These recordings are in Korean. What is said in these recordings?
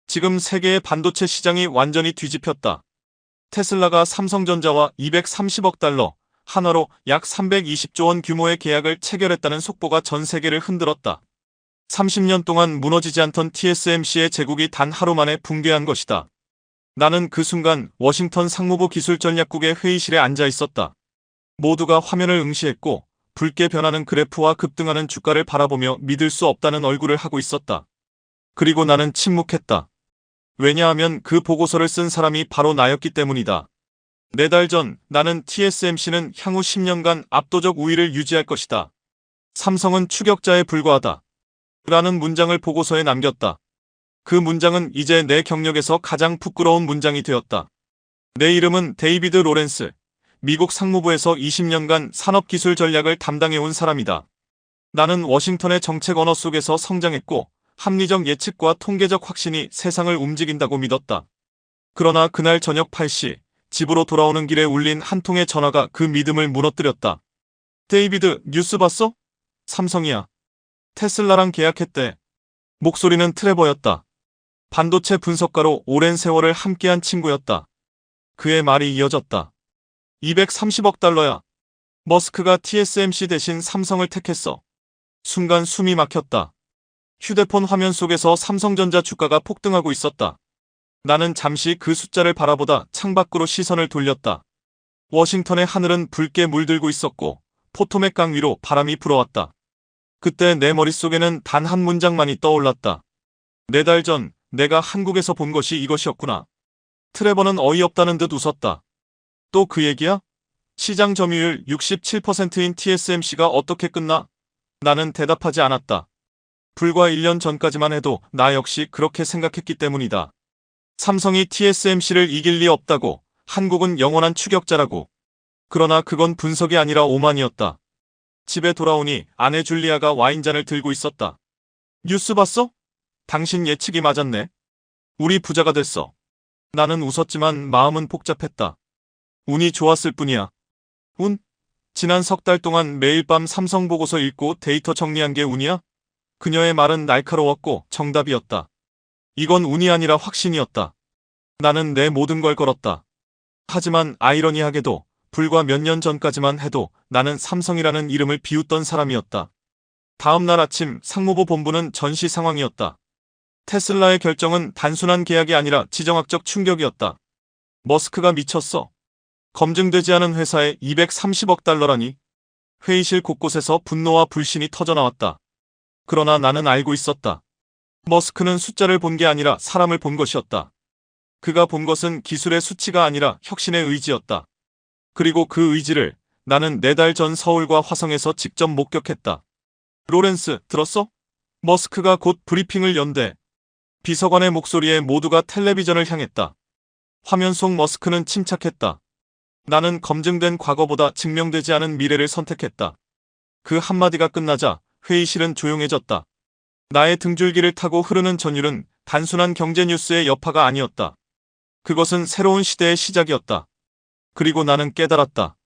지금 세계의 반도체 시장이 완전히 뒤집혔다. 테슬라가 삼성전자와 230억 달러, 한화로 약 320조 원 규모의 계약을 체결했다는 속보가 전 세계를 흔들었다. 30년 동안 무너지지 않던 TSMC의 제국이 단 하루 만에 붕괴한 것이다. 나는 그 순간 워싱턴 상무부 기술전략국의 회의실에 앉아 있었다. 모두가 화면을 응시했고 붉게 변하는 그래프와 급등하는 주가를 바라보며 믿을 수 없다는 얼굴을 하고 있었다. 그리고 나는 침묵했다. 왜냐하면 그 보고서를 쓴 사람이 바로 나였기 때문이다. 4달 전 나는 TSMC는 향후 10년간 압도적 우위를 유지할 것이다. 삼성은 추격자에 불과하다. 라는 문장을 보고서에 남겼다. 그 문장은 이제 내 경력에서 가장 부끄러운 문장이 되었다. 내 이름은 데이비드 로렌스. 미국 상무부에서 20년간 산업기술 전략을 담당해온 사람이다. 나는 워싱턴의 정책 언어 속에서 성장했고 합리적 예측과 통계적 확신이 세상을 움직인다고 믿었다. 그러나 그날 저녁 8시 집으로 돌아오는 길에 울린 한 통의 전화가 그 믿음을 무너뜨렸다. 데이비드, 뉴스 봤어? 삼성이야. 테슬라랑 계약했대. 목소리는 트레버였다. 반도체 분석가로 오랜 세월을 함께한 친구였다. 그의 말이 이어졌다. 230억 달러야. 머스크가 TSMC 대신 삼성을 택했어. 순간 숨이 막혔다. 휴대폰 화면 속에서 삼성전자 주가가 폭등하고 있었다. 나는 잠시 그 숫자를 바라보다 창밖으로 시선을 돌렸다. 워싱턴의 하늘은 붉게 물들고 있었고 포토맥 강 위로 바람이 불어왔다. 그때 내 머릿속에는 단 한 문장만이 떠올랐다. 4달 전 내가 한국에서 본 것이 이것이었구나. 트레버는 어이없다는 듯 웃었다. 또 그 얘기야? 시장 점유율 67%인 TSMC가 어떻게 끝나? 나는 대답하지 않았다. 불과 1년 전까지만 해도 나 역시 그렇게 생각했기 때문이다. 삼성이 TSMC를 이길 리 없다고, 한국은 영원한 추격자라고. 그러나 그건 분석이 아니라 오만이었다. 집에 돌아오니 아내 줄리아가 와인잔을 들고 있었다. 뉴스 봤어? 당신 예측이 맞았네. 우리 부자가 됐어. 나는 웃었지만 마음은 복잡했다. 운이 좋았을 뿐이야. 운? 지난 3달 동안 매일 밤 삼성 보고서 읽고 데이터 정리한 게 운이야? 그녀의 말은 날카로웠고 정답이었다. 이건 운이 아니라 확신이었다. 나는 내 모든 걸 걸었다. 하지만 아이러니하게도 불과 몇 년 전까지만 해도 나는 삼성이라는 이름을 비웃던 사람이었다. 다음 날 아침 상무부 본부는 전시 상황이었다. 테슬라의 결정은 단순한 계약이 아니라 지정학적 충격이었다. 머스크가 미쳤어. 검증되지 않은 회사에 230억 달러라니. 회의실 곳곳에서 분노와 불신이 터져나왔다. 그러나 나는 알고 있었다. 머스크는 숫자를 본 게 아니라 사람을 본 것이었다. 그가 본 것은 기술의 수치가 아니라 혁신의 의지였다. 그리고 그 의지를 나는 4달 전 서울과 화성에서 직접 목격했다. 로렌스, 들었어? 머스크가 곧 브리핑을 연대. 비서관의 목소리에 모두가 텔레비전을 향했다. 화면 속 머스크는 침착했다. 나는 검증된 과거보다 증명되지 않은 미래를 선택했다. 그 한마디가 끝나자 회의실은 조용해졌다. 나의 등줄기를 타고 흐르는 전율은 단순한 경제 뉴스의 여파가 아니었다. 그것은 새로운 시대의 시작이었다. 그리고 나는 깨달았다.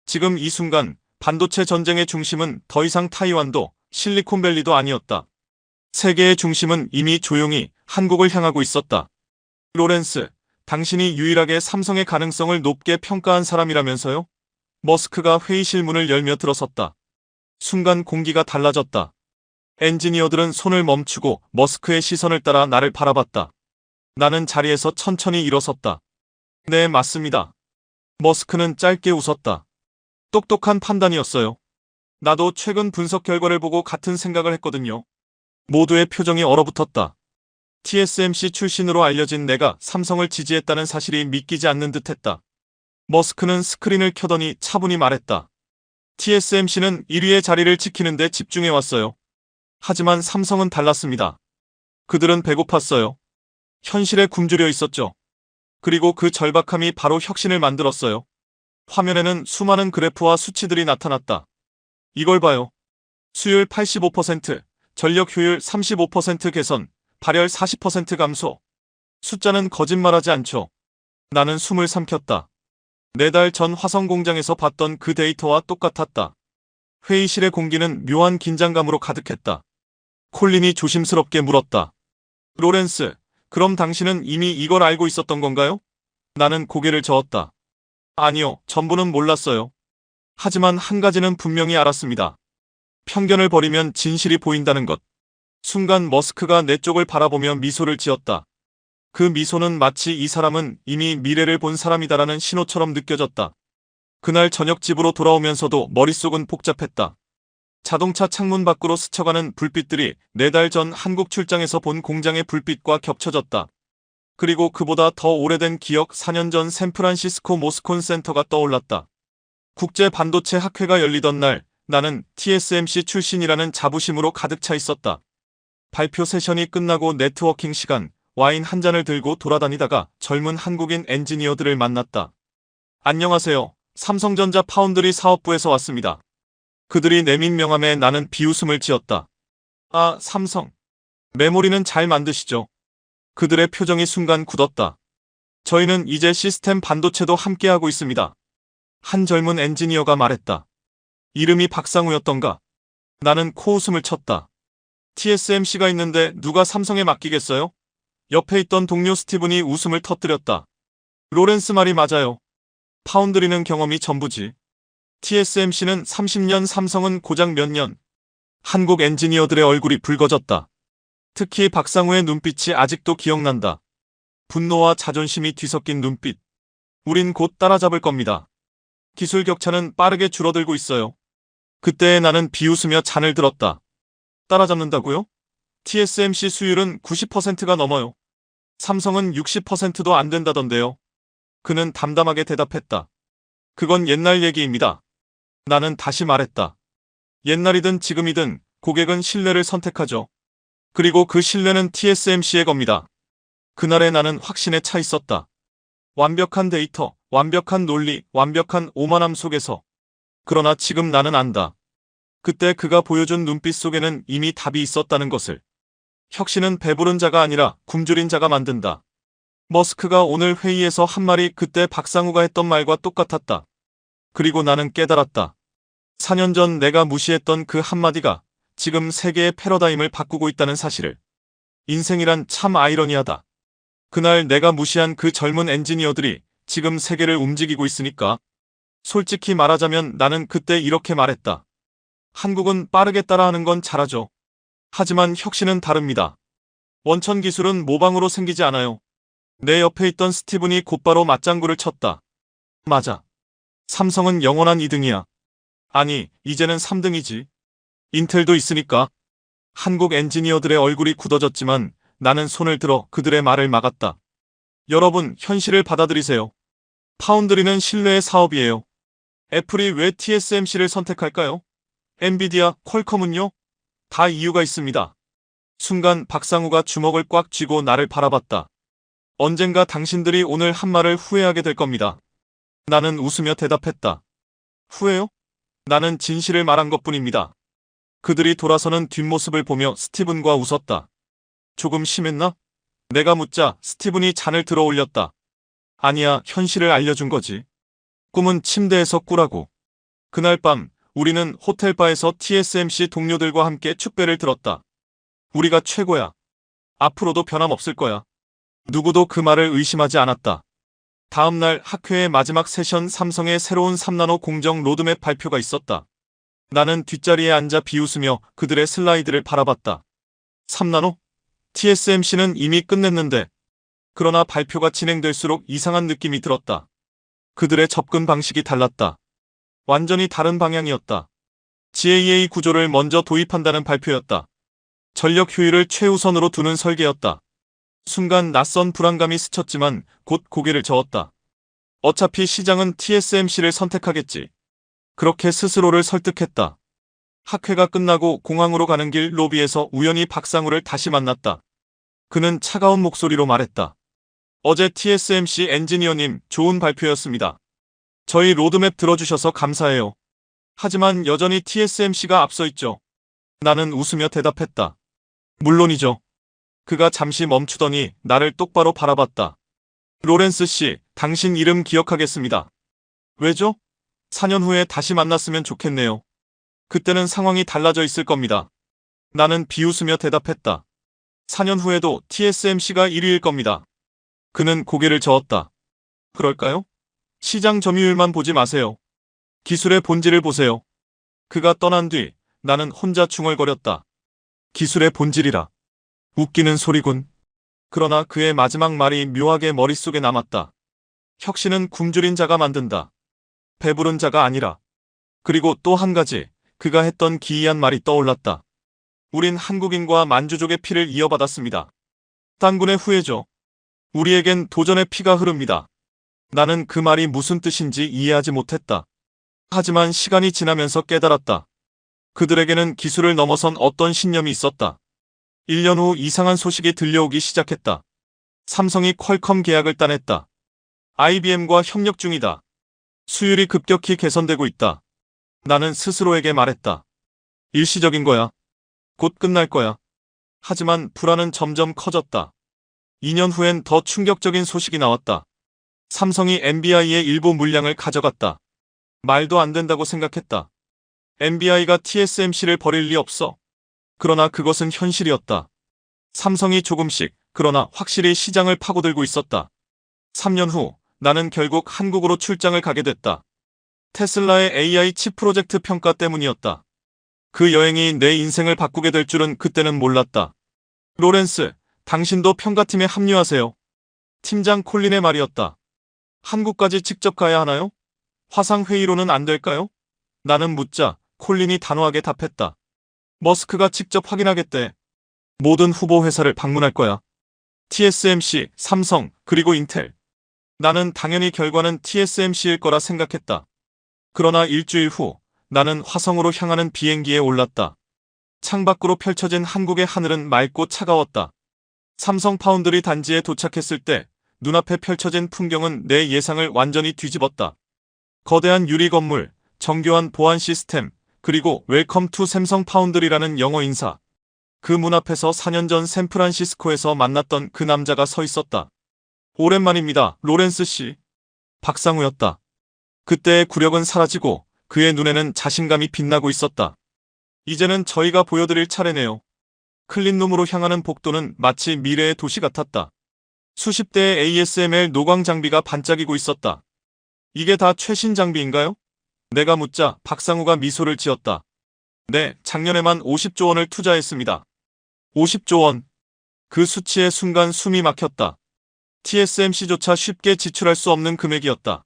지금 이 순간 반도체 전쟁의 중심은 더 이상 타이완도 실리콘밸리도 아니었다. 세계의 중심은 이미 조용히 한국을 향하고 있었다. 로렌스, 당신이 유일하게 삼성의 가능성을 높게 평가한 사람이라면서요? 머스크가 회의실 문을 열며 들어섰다. 순간 공기가 달라졌다. 엔지니어들은 손을 멈추고 머스크의 시선을 따라 나를 바라봤다. 나는 자리에서 천천히 일어섰다. 네, 맞습니다. 머스크는 짧게 웃었다. 똑똑한 판단이었어요. 나도 최근 분석 결과를 보고 같은 생각을 했거든요. 모두의 표정이 얼어붙었다. TSMC 출신으로 알려진 내가 삼성을 지지했다는 사실이 믿기지 않는 듯했다. 머스크는 스크린을 켜더니 차분히 말했다. TSMC는 1위의 자리를 지키는데 집중해왔어요. 하지만 삼성은 달랐습니다. 그들은 배고팠어요. 현실에 굶주려 있었죠. 그리고 그 절박함이 바로 혁신을 만들었어요. 화면에는 수많은 그래프와 수치들이 나타났다. 이걸 봐요. 수율 85%, 전력 효율 35% 개선, 발열 40% 감소. 숫자는 거짓말하지 않죠. 나는 숨을 삼켰다. 4달 전 화성 공장에서 봤던 그 데이터와 똑같았다. 회의실의 공기는 묘한 긴장감으로 가득했다. 콜린이 조심스럽게 물었다. 로렌스, 그럼 당신은 이미 이걸 알고 있었던 건가요? 나는 고개를 저었다. 아니요, 전부는 몰랐어요. 하지만 한 가지는 분명히 알았습니다. 편견을 버리면 진실이 보인다는 것. 순간 머스크가 내 쪽을 바라보며 미소를 지었다. 그 미소는 마치 이 사람은 이미 미래를 본 사람이다라는 신호처럼 느껴졌다. 그날 저녁 집으로 돌아오면서도 머릿속은 복잡했다. 자동차 창문 밖으로 스쳐가는 불빛들이 4달 전 한국 출장에서 본 공장의 불빛과 겹쳐졌다. 그리고 그보다 더 오래된 기억 4년 전 샌프란시스코 모스콘 센터가 떠올랐다. 국제 반도체 학회가 열리던 날 나는 TSMC 출신이라는 자부심으로 가득 차 있었다. 발표 세션이 끝나고 네트워킹 시간, 와인 한 잔을 들고 돌아다니다가 젊은 한국인 엔지니어들을 만났다. 안녕하세요. 삼성전자 파운드리 사업부에서 왔습니다. 그들이 내민 명함에 나는 비웃음을 지었다. 아, 삼성. 메모리는 잘 만드시죠? 그들의 표정이 순간 굳었다. 저희는 이제 시스템 반도체도 함께하고 있습니다. 한 젊은 엔지니어가 말했다. 이름이 박상우였던가? 나는 코웃음을 쳤다. TSMC가 있는데 누가 삼성에 맡기겠어요? 옆에 있던 동료 스티븐이 웃음을 터뜨렸다. 로렌스 말이 맞아요. 파운드리는 경험이 전부지. TSMC는 30년, 삼성은 고작 몇 년. 한국 엔지니어들의 얼굴이 붉어졌다. 특히 박상우의 눈빛이 아직도 기억난다. 분노와 자존심이 뒤섞인 눈빛. 우린 곧 따라잡을 겁니다. 기술 격차는 빠르게 줄어들고 있어요. 그때 나는 비웃으며 잔을 들었다. 따라잡는다고요? TSMC 수율은 90%가 넘어요. 삼성은 60%도 안 된다던데요. 그는 담담하게 대답했다. 그건 옛날 얘기입니다. 나는 다시 말했다. 옛날이든 지금이든 고객은 신뢰를 선택하죠. 그리고 그 신뢰는 TSMC의 겁니다. 그날의 나는 확신에 차 있었다. 완벽한 데이터, 완벽한 논리, 완벽한 오만함 속에서. 그러나 지금 나는 안다. 그때 그가 보여준 눈빛 속에는 이미 답이 있었다는 것을. 혁신은 배부른 자가 아니라 굶주린 자가 만든다. 머스크가 오늘 회의에서 한 말이 그때 박상우가 했던 말과 똑같았다. 그리고 나는 깨달았다. 4년 전 내가 무시했던 그 한마디가 지금 세계의 패러다임을 바꾸고 있다는 사실을. 인생이란 참 아이러니하다. 그날 내가 무시한 그 젊은 엔지니어들이 지금 세계를 움직이고 있으니까. 솔직히 말하자면 나는 그때 이렇게 말했다. 한국은 빠르게 따라하는 건 잘하죠. 하지만 혁신은 다릅니다. 원천 기술은 모방으로 생기지 않아요. 내 옆에 있던 스티븐이 곧바로 맞장구를 쳤다. 맞아. 삼성은 영원한 2등이야. 아니, 이제는 3등이지. 인텔도 있으니까. 한국 엔지니어들의 얼굴이 굳어졌지만 나는 손을 들어 그들의 말을 막았다. 여러분, 현실을 받아들이세요. 파운드리는 신뢰의 사업이에요. 애플이 왜 TSMC를 선택할까요? 엔비디아, 퀄컴은요? 다 이유가 있습니다. 순간 박상우가 주먹을 꽉 쥐고 나를 바라봤다. 언젠가 당신들이 오늘 한 말을 후회하게 될 겁니다. 나는 웃으며 대답했다. 후회요? 나는 진실을 말한 것뿐입니다. 그들이 돌아서는 뒷모습을 보며 스티븐과 웃었다. 조금 심했나? 내가 묻자 스티븐이 잔을 들어 올렸다. 아니야, 현실을 알려준 거지. 꿈은 침대에서 꾸라고. 그날 밤 우리는 호텔바에서 TSMC 동료들과 함께 축배를 들었다. 우리가 최고야. 앞으로도 변함없을 거야. 누구도 그 말을 의심하지 않았다. 다음 날 학회의 마지막 세션 삼성의 새로운 3나노 공정 로드맵 발표가 있었다. 나는 뒷자리에 앉아 비웃으며 그들의 슬라이드를 바라봤다. 3나노? TSMC는 이미 끝냈는데. 그러나 발표가 진행될수록 이상한 느낌이 들었다. 그들의 접근 방식이 달랐다. 완전히 다른 방향이었다. GAA 구조를 먼저 도입한다는 발표였다. 전력 효율을 최우선으로 두는 설계였다. 순간 낯선 불안감이 스쳤지만 곧 고개를 저었다. 어차피 시장은 TSMC를 선택하겠지. 그렇게 스스로를 설득했다. 학회가 끝나고 공항으로 가는 길 로비에서 우연히 박상우를 다시 만났다. 그는 차가운 목소리로 말했다. 어제 TSMC 엔지니어님, 좋은 발표였습니다. 저희 로드맵 들어주셔서 감사해요. 하지만 여전히 TSMC가 앞서 있죠. 나는 웃으며 대답했다. 물론이죠. 그가 잠시 멈추더니 나를 똑바로 바라봤다. 로렌스 씨, 당신 이름 기억하겠습니다. 왜죠? 4년 후에 다시 만났으면 좋겠네요. 그때는 상황이 달라져 있을 겁니다. 나는 비웃으며 대답했다. 4년 후에도 TSMC가 1위일 겁니다. 그는 고개를 저었다. 그럴까요? 시장 점유율만 보지 마세요. 기술의 본질을 보세요. 그가 떠난 뒤 나는 혼자 중얼거렸다. 기술의 본질이라. 웃기는 소리군. 그러나 그의 마지막 말이 묘하게 머릿속에 남았다. 혁신은 굶주린 자가 만든다. 배부른 자가 아니라. 그리고 또 한 가지, 그가 했던 기이한 말이 떠올랐다. 우린 한국인과 만주족의 피를 이어받았습니다. 단군의 후예죠. 우리에겐 도전의 피가 흐릅니다. 나는 그 말이 무슨 뜻인지 이해하지 못했다. 하지만 시간이 지나면서 깨달았다. 그들에게는 기술을 넘어선 어떤 신념이 있었다. 1년 후 이상한 소식이 들려오기 시작했다. 삼성이 퀄컴 계약을 따냈다. IBM과 협력 중이다. 수율이 급격히 개선되고 있다. 나는 스스로에게 말했다. 일시적인 거야. 곧 끝날 거야. 하지만 불안은 점점 커졌다. 2년 후엔 더 충격적인 소식이 나왔다. 삼성이 NBI의 일부 물량을 가져갔다. 말도 안 된다고 생각했다. NBI가 TSMC를 버릴 리 없어. 그러나 그것은 현실이었다. 삼성이 조금씩, 그러나 확실히 시장을 파고들고 있었다. 3년 후, 나는 결국 한국으로 출장을 가게 됐다. 테슬라의 AI 칩 프로젝트 평가 때문이었다. 그 여행이 내 인생을 바꾸게 될 줄은 그때는 몰랐다. 로렌스, 당신도 평가팀에 합류하세요. 팀장 콜린의 말이었다. 한국까지 직접 가야 하나요? 화상회의로는 안 될까요? 나는 묻자 콜린이 단호하게 답했다. 머스크가 직접 확인하겠대. 모든 후보 회사를 방문할 거야. TSMC, 삼성, 그리고 인텔. 나는 당연히 결과는 TSMC일 거라 생각했다. 그러나 일주일 후 나는 화성으로 향하는 비행기에 올랐다. 창밖으로 펼쳐진 한국의 하늘은 맑고 차가웠다. 삼성 파운드리 단지에 도착했을 때 눈앞에 펼쳐진 풍경은 내 예상을 완전히 뒤집었다. 거대한 유리 건물, 정교한 보안 시스템, 그리고 웰컴 투 삼성 파운드리라는 영어 인사. 그 문 앞에서 4년 전 샌프란시스코에서 만났던 그 남자가 서 있었다. 오랜만입니다, 로렌스 씨. 박상우였다. 그때의 굴욕은 사라지고 그의 눈에는 자신감이 빛나고 있었다. 이제는 저희가 보여드릴 차례네요. 클린룸으로 향하는 복도는 마치 미래의 도시 같았다. 수십 대의 ASML 노광 장비가 반짝이고 있었다. 이게 다 최신 장비인가요? 내가 묻자 박상우가 미소를 지었다. 네, 작년에만 50조 원을 투자했습니다. 50조 원. 그 수치에 순간 숨이 막혔다. TSMC조차 쉽게 지출할 수 없는 금액이었다.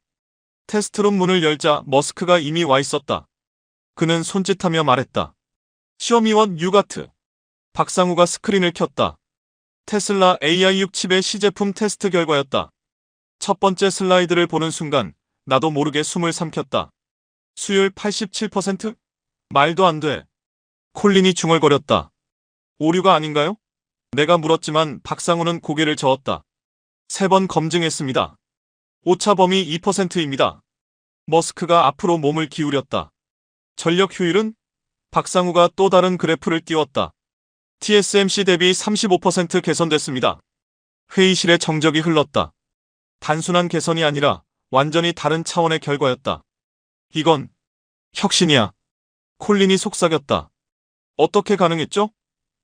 테스트룸 문을 열자 머스크가 이미 와 있었다. 그는 손짓하며 말했다. 쇼미원 유가트. 박상우가 스크린을 켰다. 테슬라 AI6 칩의 시제품 테스트 결과였다. 첫 번째 슬라이드를 보는 순간 나도 모르게 숨을 삼켰다. 수율 87%? 말도 안 돼. 콜린이 중얼거렸다. 오류가 아닌가요? 내가 물었지만 박상우는 고개를 저었다. 3번 검증했습니다. 오차 범위 2%입니다. 머스크가 앞으로 몸을 기울였다. 전력 효율은? 박상우가 또 다른 그래프를 띄웠다. TSMC 대비 35% 개선됐습니다. 회의실에 정적이 흘렀다. 단순한 개선이 아니라 완전히 다른 차원의 결과였다. 이건 혁신이야. 콜린이 속삭였다. 어떻게 가능했죠?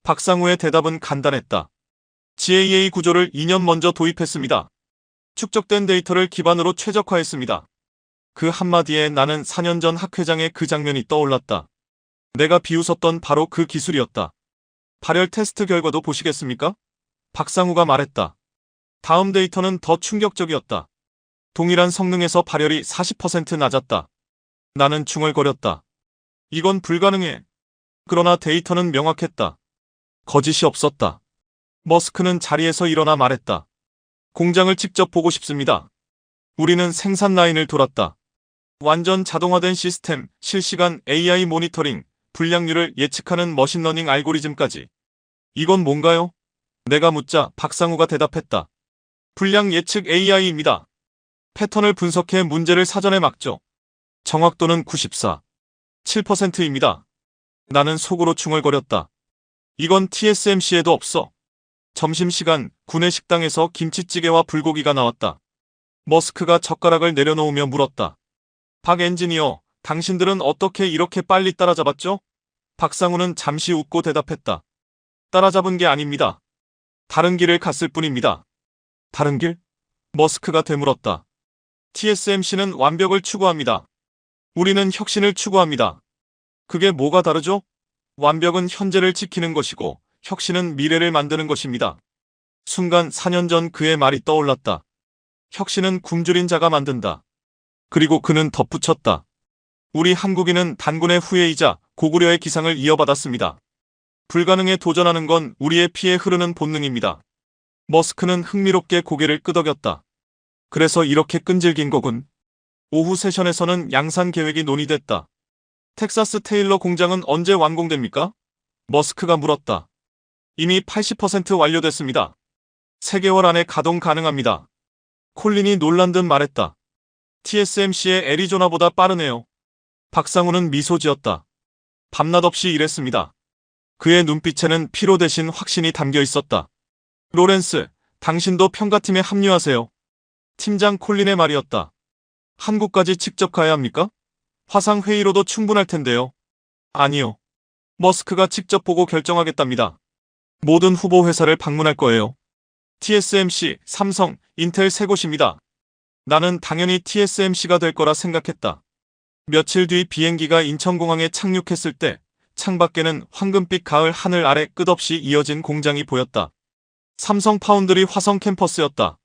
박상우의 대답은 간단했다. GAA 구조를 2년 먼저 도입했습니다. 축적된 데이터를 기반으로 최적화했습니다. 그 한마디에 나는 4년 전 학회장의 그 장면이 떠올랐다. 내가 비웃었던 바로 그 기술이었다. 발열 테스트 결과도 보시겠습니까? 박상우가 말했다. 다음 데이터는 더 충격적이었다. 동일한 성능에서 발열이 40% 낮았다. 나는 중얼거렸다. 이건 불가능해. 그러나 데이터는 명확했다. 거짓이 없었다. 머스크는 자리에서 일어나 말했다. 공장을 직접 보고 싶습니다. 우리는 생산 라인을 돌았다. 완전 자동화된 시스템, 실시간 AI 모니터링, 불량률을 예측하는 머신러닝 알고리즘까지. 이건 뭔가요? 내가 묻자 박상우가 대답했다. 불량 예측 AI입니다. 패턴을 분석해 문제를 사전에 막죠. 정확도는 94.7%입니다. 나는 속으로 중얼거렸다. 이건 TSMC에도 없어. 점심시간 구내 식당에서 김치찌개와 불고기가 나왔다. 머스크가 젓가락을 내려놓으며 물었다. 박 엔지니어, 당신들은 어떻게 이렇게 빨리 따라잡았죠? 박상우는 잠시 웃고 대답했다. 따라잡은 게 아닙니다. 다른 길을 갔을 뿐입니다. 다른 길? 머스크가 되물었다. TSMC는 완벽을 추구합니다. 우리는 혁신을 추구합니다. 그게 뭐가 다르죠? 완벽은 현재를 지키는 것이고 혁신은 미래를 만드는 것입니다. 순간 4년 전 그의 말이 떠올랐다. 혁신은 굶주린 자가 만든다. 그리고 그는 덧붙였다. 우리 한국인은 단군의 후예이자 고구려의 기상을 이어받았습니다. 불가능에 도전하는 건 우리의 피에 흐르는 본능입니다. 머스크는 흥미롭게 고개를 끄덕였다. 그래서 이렇게 끈질긴 거군. 오후 세션에서는 양산 계획이 논의됐다. 텍사스 테일러 공장은 언제 완공됩니까? 머스크가 물었다. 이미 80% 완료됐습니다. 3개월 안에 가동 가능합니다. 콜린이 놀란 듯 말했다. TSMC의 애리조나보다 빠르네요. 박상우는 미소 지었다. 밤낮 없이 일했습니다. 그의 눈빛에는 피로 대신 확신이 담겨 있었다. 로렌스, 당신도 평가팀에 합류하세요. 팀장 콜린의 말이었다. 한국까지 직접 가야 합니까? 화상회의로도 충분할 텐데요. 아니요. 머스크가 직접 보고 결정하겠답니다. 모든 후보 회사를 방문할 거예요. TSMC, 삼성, 인텔 세 곳입니다. 나는 당연히 TSMC가 될 거라 생각했다. 며칠 뒤 비행기가 인천공항에 착륙했을 때 창밖에는 황금빛 가을 하늘 아래 끝없이 이어진 공장이 보였다. 삼성 파운드리 화성 캠퍼스였다.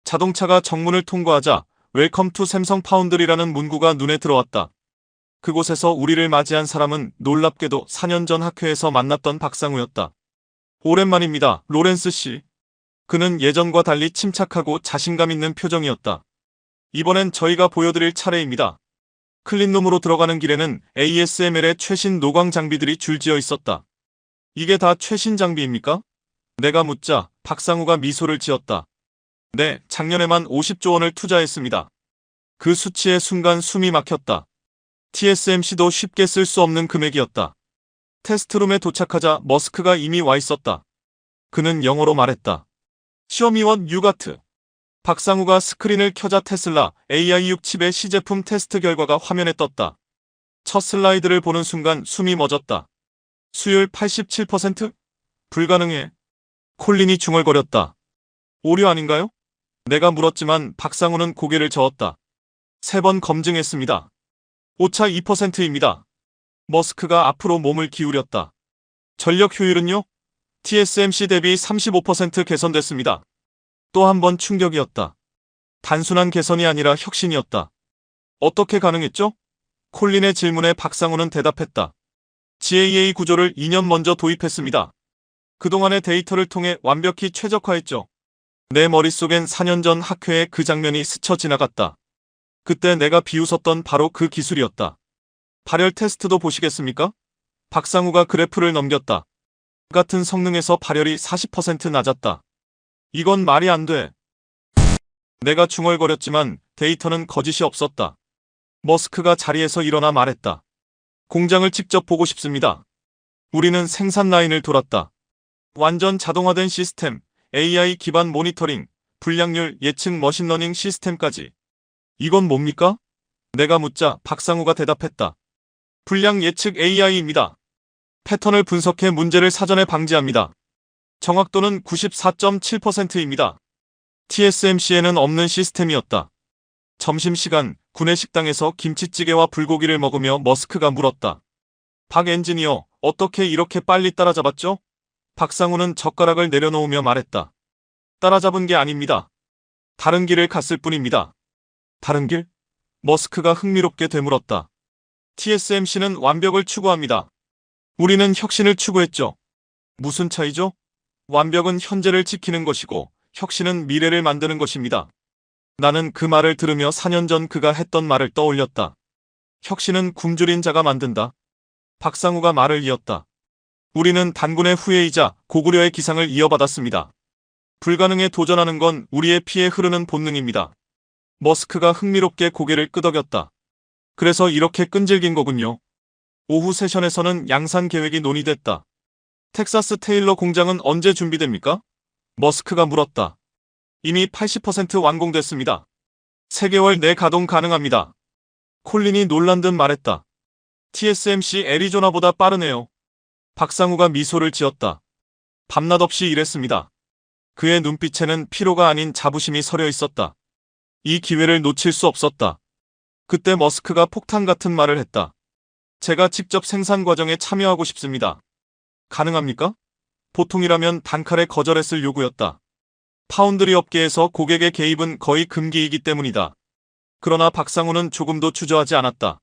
자동차가 정문을 통과하자 웰컴 투 샘성 파운드리라는 문구가 눈에 들어왔다. 그곳에서 우리를 맞이한 사람은 놀랍게도 4년 전 학회에서 만났던 박상우였다. 오랜만입니다, 로렌스 씨. 그는 예전과 달리 침착하고 자신감 있는 표정이었다. 이번엔 저희가 보여드릴 차례입니다. 클린룸으로 들어가는 길에는 ASML의 최신 노광 장비들이 줄지어 있었다. 이게 다 최신 장비입니까? 내가 묻자 박상우가 미소를 지었다. 네, 작년에만 50조 원을 투자했습니다. 그 수치에 순간 숨이 막혔다. TSMC도 쉽게 쓸 수 없는 금액이었다. 테스트룸에 도착하자 머스크가 이미 와 있었다. 그는 영어로 말했다. 쇼미원 유가트. 박상우가 스크린을 켜자 테슬라 AI6 칩의 시제품 테스트 결과가 화면에 떴다. 첫 슬라이드를 보는 순간 숨이 멎었다. 수율 87%? 불가능해. 콜린이 중얼거렸다. 오류 아닌가요? 내가 물었지만 박상우는 고개를 저었다. 3번 검증했습니다. 오차 2%입니다. 머스크가 앞으로 몸을 기울였다. 전력 효율은요? TSMC 대비 35% 개선됐습니다. 또 한 번 충격이었다. 단순한 개선이 아니라 혁신이었다. 어떻게 가능했죠? 콜린의 질문에 박상우는 대답했다. GAA 구조를 2년 먼저 도입했습니다. 그동안의 데이터를 통해 완벽히 최적화했죠. 내 머릿속엔 4년 전 학회에 그 장면이 스쳐 지나갔다. 그때 내가 비웃었던 바로 그 기술이었다. 발열 테스트도 보시겠습니까? 박상우가 그래프를 넘겼다. 같은 성능에서 발열이 40% 낮았다. 이건 말이 안 돼. 내가 중얼거렸지만 데이터는 거짓이 없었다. 머스크가 자리에서 일어나 말했다. 공장을 직접 보고 싶습니다. 우리는 생산 라인을 돌았다. 완전 자동화된 시스템, AI 기반 모니터링, 불량률 예측 머신러닝 시스템까지. 이건 뭡니까? 내가 묻자 박상우가 대답했다. 불량 예측 AI입니다. 패턴을 분석해 문제를 사전에 방지합니다. 정확도는 94.7%입니다. TSMC에는 없는 시스템이었다. 점심시간 구내식당에서 김치찌개와 불고기를 먹으며 머스크가 물었다. 박 엔지니어, 어떻게 이렇게 빨리 따라잡았죠? 박상우는 젓가락을 내려놓으며 말했다. 따라잡은 게 아닙니다. 다른 길을 갔을 뿐입니다. 다른 길? 머스크가 흥미롭게 되물었다. TSMC는 완벽을 추구합니다. 우리는 혁신을 추구했죠. 무슨 차이죠? 완벽은 현재를 지키는 것이고 혁신은 미래를 만드는 것입니다. 나는 그 말을 들으며 4년 전 그가 했던 말을 떠올렸다. 혁신은 굶주린 자가 만든다. 박상우가 말을 이었다. 우리는 단군의 후예이자 고구려의 기상을 이어받았습니다. 불가능에 도전하는 건 우리의 피에 흐르는 본능입니다. 머스크가 흥미롭게 고개를 끄덕였다. 그래서 이렇게 끈질긴 거군요. 오후 세션에서는 양산 계획이 논의됐다. 텍사스 테일러 공장은 언제 준비됩니까? 머스크가 물었다. 이미 80% 완공됐습니다. 3개월 내 가동 가능합니다. 콜린이 놀란 듯 말했다. TSMC 애리조나보다 빠르네요. 박상우가 미소를 지었다. 밤낮 없이 일했습니다. 그의 눈빛에는 피로가 아닌 자부심이 서려 있었다. 이 기회를 놓칠 수 없었다. 그때 머스크가 폭탄 같은 말을 했다. 제가 직접 생산 과정에 참여하고 싶습니다. 가능합니까? 보통이라면 단칼에 거절했을 요구였다. 파운드리 업계에서 고객의 개입은 거의 금기이기 때문이다. 그러나 박상우는 조금도 주저하지 않았다.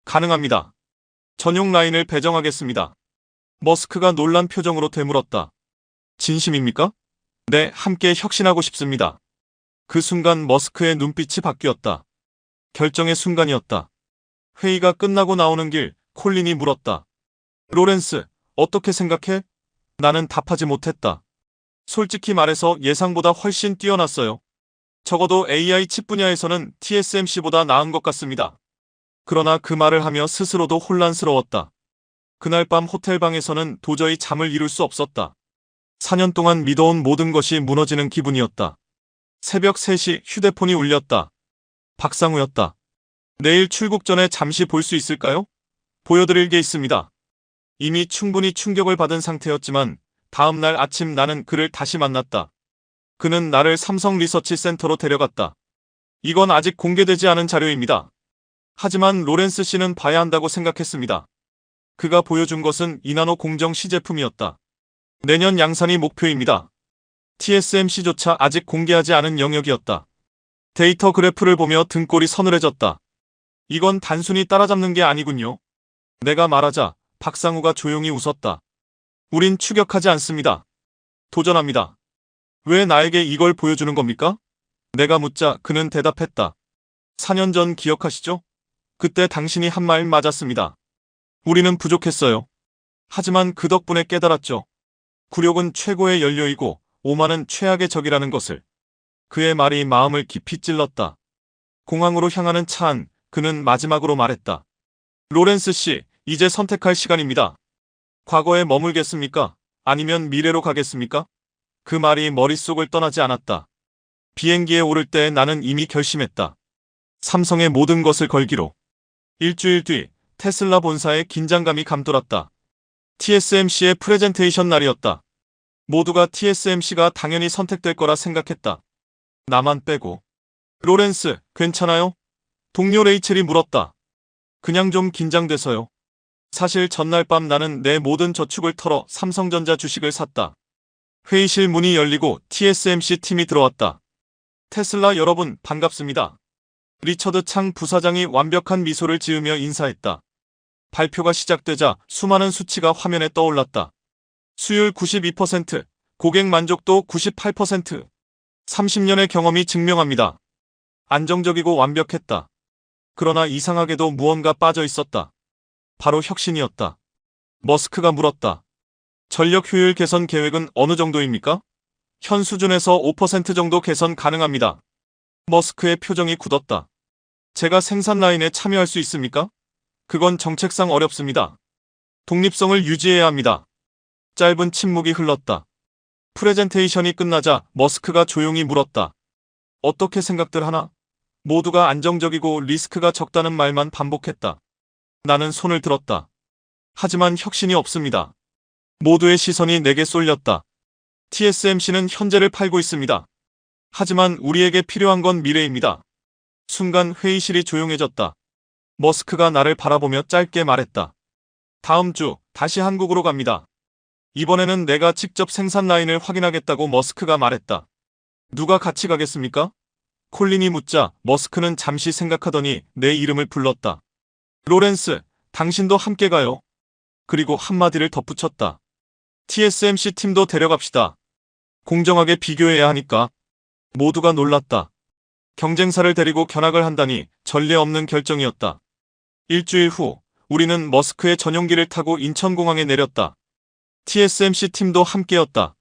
가능합니다. 전용 라인을 배정하겠습니다. 머스크가 놀란 표정으로 되물었다. 진심입니까? 네, 함께 혁신하고 싶습니다. 그 순간 머스크의 눈빛이 바뀌었다. 결정의 순간이었다. 회의가 끝나고 나오는 길, 콜린이 물었다. 로렌스, 어떻게 생각해? 나는 답하지 못했다. 솔직히 말해서 예상보다 훨씬 뛰어났어요. 적어도 AI 칩 분야에서는 TSMC보다 나은 것 같습니다. 그러나 그 말을 하며 스스로도 혼란스러웠다. 그날 밤 호텔방에서는 도저히 잠을 이룰 수 없었다. 4년 동안 믿어온 모든 것이 무너지는 기분이었다. 새벽 3시 휴대폰이 울렸다. 박상우였다. 내일 출국 전에 잠시 볼 수 있을까요? 보여드릴 게 있습니다. 이미 충분히 충격을 받은 상태였지만 다음 날 아침 나는 그를 다시 만났다. 그는 나를 삼성 리서치 센터로 데려갔다. 이건 아직 공개되지 않은 자료입니다. 하지만 로렌스 씨는 봐야 한다고 생각했습니다. 그가 보여준 것은 이나노 공정 시제품이었다. 내년 양산이 목표입니다. TSMC조차 아직 공개하지 않은 영역이었다. 데이터 그래프를 보며 등골이 서늘해졌다. 이건 단순히 따라잡는 게 아니군요. 내가 말하자 박상우가 조용히 웃었다. 우린 추격하지 않습니다. 도전합니다. 왜 나에게 이걸 보여주는 겁니까? 내가 묻자 그는 대답했다. 4년 전 기억하시죠? 그때 당신이 한 말 맞았습니다. 우리는 부족했어요. 하지만 그 덕분에 깨달았죠. 굴욕은 최고의 연료이고 오만은 최악의 적이라는 것을. 그의 말이 마음을 깊이 찔렀다. 공항으로 향하는 차 안, 그는 마지막으로 말했다. 로렌스 씨, 이제 선택할 시간입니다. 과거에 머물겠습니까? 아니면 미래로 가겠습니까? 그 말이 머릿속을 떠나지 않았다. 비행기에 오를 때 나는 이미 결심했다. 삼성의 모든 것을 걸기로. 일주일 뒤 테슬라 본사에 긴장감이 감돌았다. TSMC의 프레젠테이션 날이었다. 모두가 TSMC가 당연히 선택될 거라 생각했다. 나만 빼고. 로렌스, 괜찮아요? 동료 레이첼이 물었다. 그냥 좀 긴장돼서요. 사실 전날 밤 나는 내 모든 저축을 털어 삼성전자 주식을 샀다. 회의실 문이 열리고 TSMC 팀이 들어왔다. 테슬라 여러분, 반갑습니다. 리처드 창 부사장이 완벽한 미소를 지으며 인사했다. 발표가 시작되자 수많은 수치가 화면에 떠올랐다. 수율 92%, 고객 만족도 98%. 30년의 경험이 증명합니다. 안정적이고 완벽했다. 그러나 이상하게도 무언가 빠져 있었다. 바로 혁신이었다. 머스크가 물었다. 전력 효율 개선 계획은 어느 정도입니까? 현 수준에서 5% 정도 개선 가능합니다. 머스크의 표정이 굳었다. 제가 생산 라인에 참여할 수 있습니까? 그건 정책상 어렵습니다. 독립성을 유지해야 합니다. 짧은 침묵이 흘렀다. 프레젠테이션이 끝나자 머스크가 조용히 물었다. 어떻게 생각들 하나? 모두가 안정적이고 리스크가 적다는 말만 반복했다. 나는 손을 들었다. 하지만 혁신이 없습니다. 모두의 시선이 내게 쏠렸다. TSMC는 현재를 팔고 있습니다. 하지만 우리에게 필요한 건 미래입니다. 순간 회의실이 조용해졌다. 머스크가 나를 바라보며 짧게 말했다. 다음 주 다시 한국으로 갑니다. 이번에는 내가 직접 생산 라인을 확인하겠다고 머스크가 말했다. 누가 같이 가겠습니까? 콜린이 묻자 머스크는 잠시 생각하더니 내 이름을 불렀다. 로렌스, 당신도 함께 가요. 그리고 한마디를 덧붙였다. TSMC 팀도 데려갑시다. 공정하게 비교해야 하니까. 모두가 놀랐다. 경쟁사를 데리고 견학을 한다니 전례 없는 결정이었다. 일주일 후 우리는 머스크의 전용기를 타고 인천공항에 내렸다. TSMC 팀도 함께였다.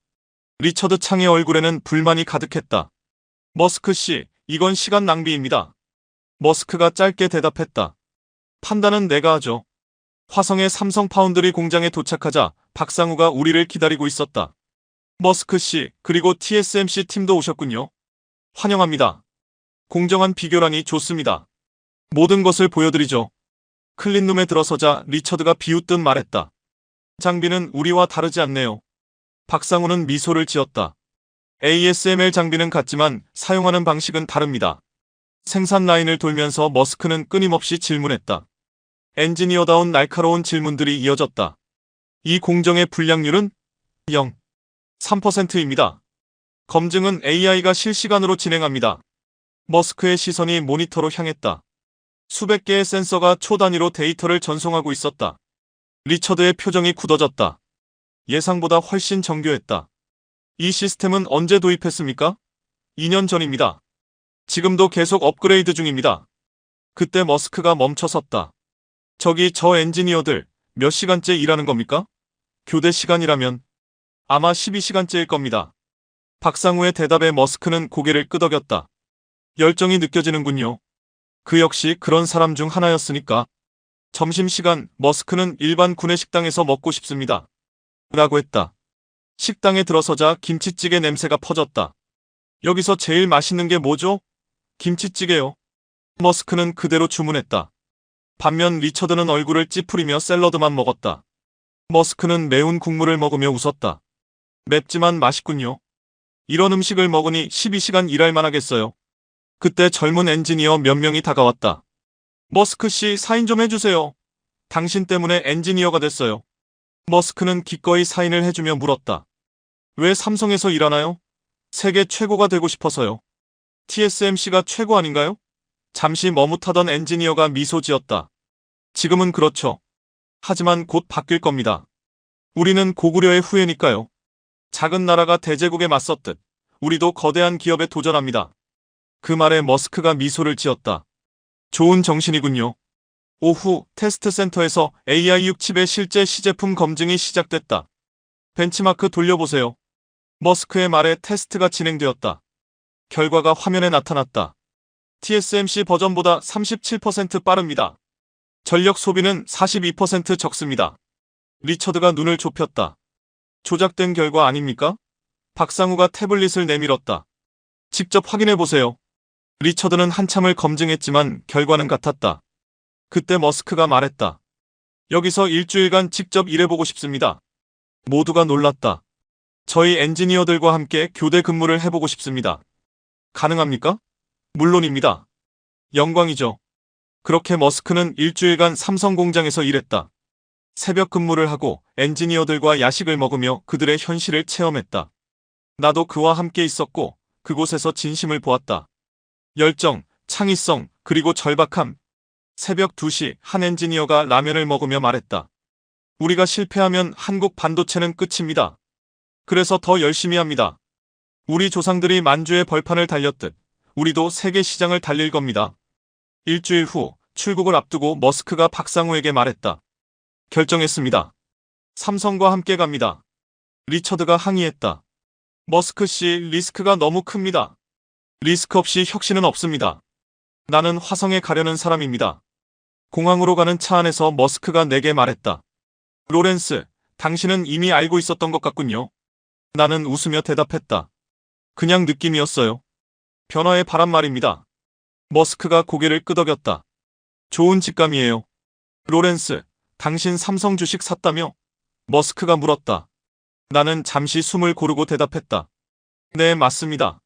리처드 창의 얼굴에는 불만이 가득했다. 머스크 씨, 이건 시간 낭비입니다. 머스크가 짧게 대답했다. 판단은 내가 하죠. 화성의 삼성 파운드리 공장에 도착하자 박상우가 우리를 기다리고 있었다. 머스크 씨, 그리고 TSMC 팀도 오셨군요. 환영합니다. 공정한 비교라니 좋습니다. 모든 것을 보여드리죠. 클린룸에 들어서자 리처드가 비웃듯 말했다. 장비는 우리와 다르지 않네요. 박상우는 미소를 지었다. ASML 장비는 같지만 사용하는 방식은 다릅니다. 생산 라인을 돌면서 머스크는 끊임없이 질문했다. 엔지니어다운 날카로운 질문들이 이어졌다. 이 공정의 불량률은 0.3%입니다. 검증은 AI가 실시간으로 진행합니다. 머스크의 시선이 모니터로 향했다. 수백 개의 센서가 초단위로 데이터를 전송하고 있었다. 리처드의 표정이 굳어졌다. 예상보다 훨씬 정교했다. 이 시스템은 언제 도입했습니까? 2년 전입니다. 지금도 계속 업그레이드 중입니다. 그때 머스크가 멈춰섰다. 저기 저 엔지니어들 몇 시간째 일하는 겁니까? 교대 시간이라면 아마 12시간째일 겁니다. 박상우의 대답에 머스크는 고개를 끄덕였다. 열정이 느껴지는군요. 그 역시 그런 사람 중 하나였으니까. 점심시간 머스크는 일반 구내식당에서 먹고 싶습니다. 라고 했다. 식당에 들어서자 김치찌개 냄새가 퍼졌다. 여기서 제일 맛있는 게 뭐죠? 김치찌개요. 머스크는 그대로 주문했다. 반면 리처드는 얼굴을 찌푸리며 샐러드만 먹었다. 머스크는 매운 국물을 먹으며 웃었다. 맵지만 맛있군요. 이런 음식을 먹으니 12시간 일할 만하겠어요. 그때 젊은 엔지니어 몇 명이 다가왔다. 머스크 씨 사인 좀 해주세요. 당신 때문에 엔지니어가 됐어요. 머스크는 기꺼이 사인을 해주며 물었다. 왜 삼성에서 일하나요? 세계 최고가 되고 싶어서요. TSMC가 최고 아닌가요? 잠시 머뭇하던 엔지니어가 미소 지었다. 지금은 그렇죠. 하지만 곧 바뀔 겁니다. 우리는 고구려의 후예니까요. 작은 나라가 대제국에 맞섰듯 우리도 거대한 기업에 도전합니다. 그 말에 머스크가 미소를 지었다. 좋은 정신이군요. 오후 테스트 센터에서 AI 6칩의 실제 시제품 검증이 시작됐다. 벤치마크 돌려보세요. 머스크의 말에 테스트가 진행되었다. 결과가 화면에 나타났다. TSMC 버전보다 37% 빠릅니다. 전력 소비는 42% 적습니다. 리처드가 눈을 좁혔다. 조작된 결과 아닙니까? 박상우가 태블릿을 내밀었다. 직접 확인해보세요. 리처드는 한참을 검증했지만 결과는 같았다. 그때 머스크가 말했다. 여기서 일주일간 직접 일해보고 싶습니다. 모두가 놀랐다. 저희 엔지니어들과 함께 교대 근무를 해보고 싶습니다. 가능합니까? 물론입니다. 영광이죠. 그렇게 머스크는 일주일간 삼성 공장에서 일했다. 새벽 근무를 하고 엔지니어들과 야식을 먹으며 그들의 현실을 체험했다. 나도 그와 함께 있었고 그곳에서 진심을 보았다. 열정, 창의성, 그리고 절박함. 새벽 2시 한 엔지니어가 라면을 먹으며 말했다. 우리가 실패하면 한국 반도체는 끝입니다. 그래서 더 열심히 합니다. 우리 조상들이 만주의 벌판을 달렸듯 우리도 세계 시장을 달릴 겁니다. 일주일 후 출국을 앞두고 머스크가 박상우에게 말했다. 결정했습니다. 삼성과 함께 갑니다. 리처드가 항의했다. 머스크 씨, 리스크가 너무 큽니다. 리스크 없이 혁신은 없습니다. 나는 화성에 가려는 사람입니다. 공항으로 가는 차 안에서 머스크가 내게 말했다. 로렌스, 당신은 이미 알고 있었던 것 같군요. 나는 웃으며 대답했다. 그냥 느낌이었어요. 변화의 바람 말입니다. 머스크가 고개를 끄덕였다. 좋은 직감이에요. 로렌스, 당신 삼성 주식 샀다며? 머스크가 물었다. 나는 잠시 숨을 고르고 대답했다. 네, 맞습니다.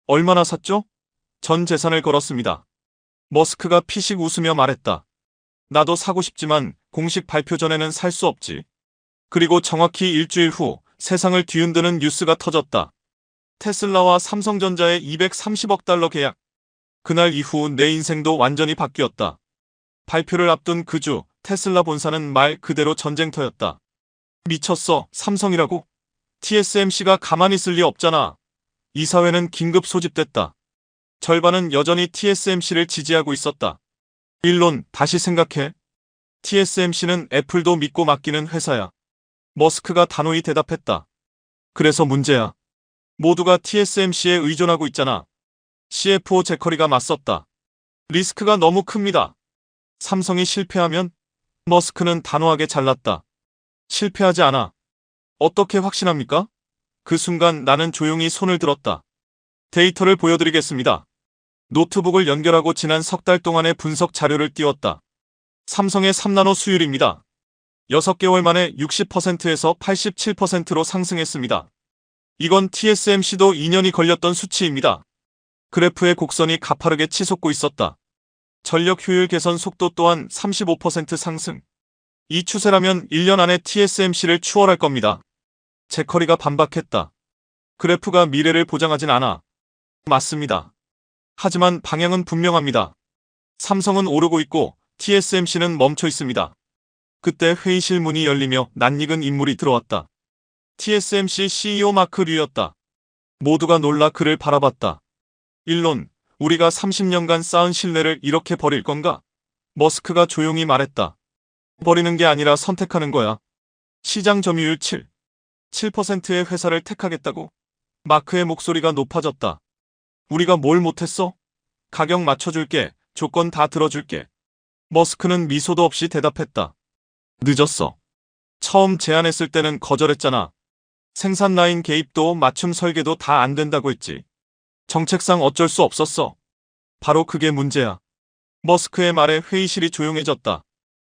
얼마나 샀죠? 전 재산을 걸었습니다. 머스크가 피식 웃으며 말했다. 나도 사고 싶지만 공식 발표 전에는 살 수 없지. 그리고 정확히 일주일 후 세상을 뒤흔드는 뉴스가 터졌다. 테슬라와 삼성전자의 230억 달러 계약. 그날 이후 내 인생도 완전히 바뀌었다. 발표를 앞둔 그 주 테슬라 본사는 말 그대로 전쟁터였다. 미쳤어, 삼성이라고? TSMC가 가만히 있을 리 없잖아. 이사회는 긴급 소집됐다. 절반은 여전히 TSMC를 지지하고 있었다. 일론, 다시 생각해. TSMC는 애플도 믿고 맡기는 회사야. 머스크가 단호히 대답했다. 그래서 문제야. 모두가 TSMC에 의존하고 있잖아. CFO 제커리가 맞섰다. 리스크가 너무 큽니다. 삼성이 실패하면? 머스크는 단호하게 잘랐다. 실패하지 않아. 어떻게 확신합니까? 그 순간 나는 조용히 손을 들었다. 데이터를 보여드리겠습니다. 노트북을 연결하고 지난 석 달 동안의 분석 자료를 띄웠다. 삼성의 3나노 수율입니다. 6개월 만에 60%에서 87%로 상승했습니다. 이건 TSMC도 2년이 걸렸던 수치입니다. 그래프의 곡선이 가파르게 치솟고 있었다. 전력 효율 개선 속도 또한 35% 상승. 이 추세라면 1년 안에 TSMC를 추월할 겁니다. 제커리가 반박했다. 그래프가 미래를 보장하진 않아. 맞습니다. 하지만 방향은 분명합니다. 삼성은 오르고 있고 TSMC는 멈춰 있습니다. 그때 회의실 문이 열리며 낯익은 인물이 들어왔다. TSMC CEO 마크 류였다. 모두가 놀라 그를 바라봤다. 일론, 우리가 30년간 쌓은 신뢰를 이렇게 버릴 건가? 머스크가 조용히 말했다. 버리는 게 아니라 선택하는 거야. 시장 점유율 7%의 회사를 택하겠다고? 마크의 목소리가 높아졌다. 우리가 뭘 못했어? 가격 맞춰줄게. 조건 다 들어줄게. 머스크는 미소도 없이 대답했다. 늦었어. 처음 제안했을 때는 거절했잖아. 생산 라인 개입도 맞춤 설계도 다 안 된다고 했지. 정책상 어쩔 수 없었어. 바로 그게 문제야. 머스크의 말에 회의실이 조용해졌다.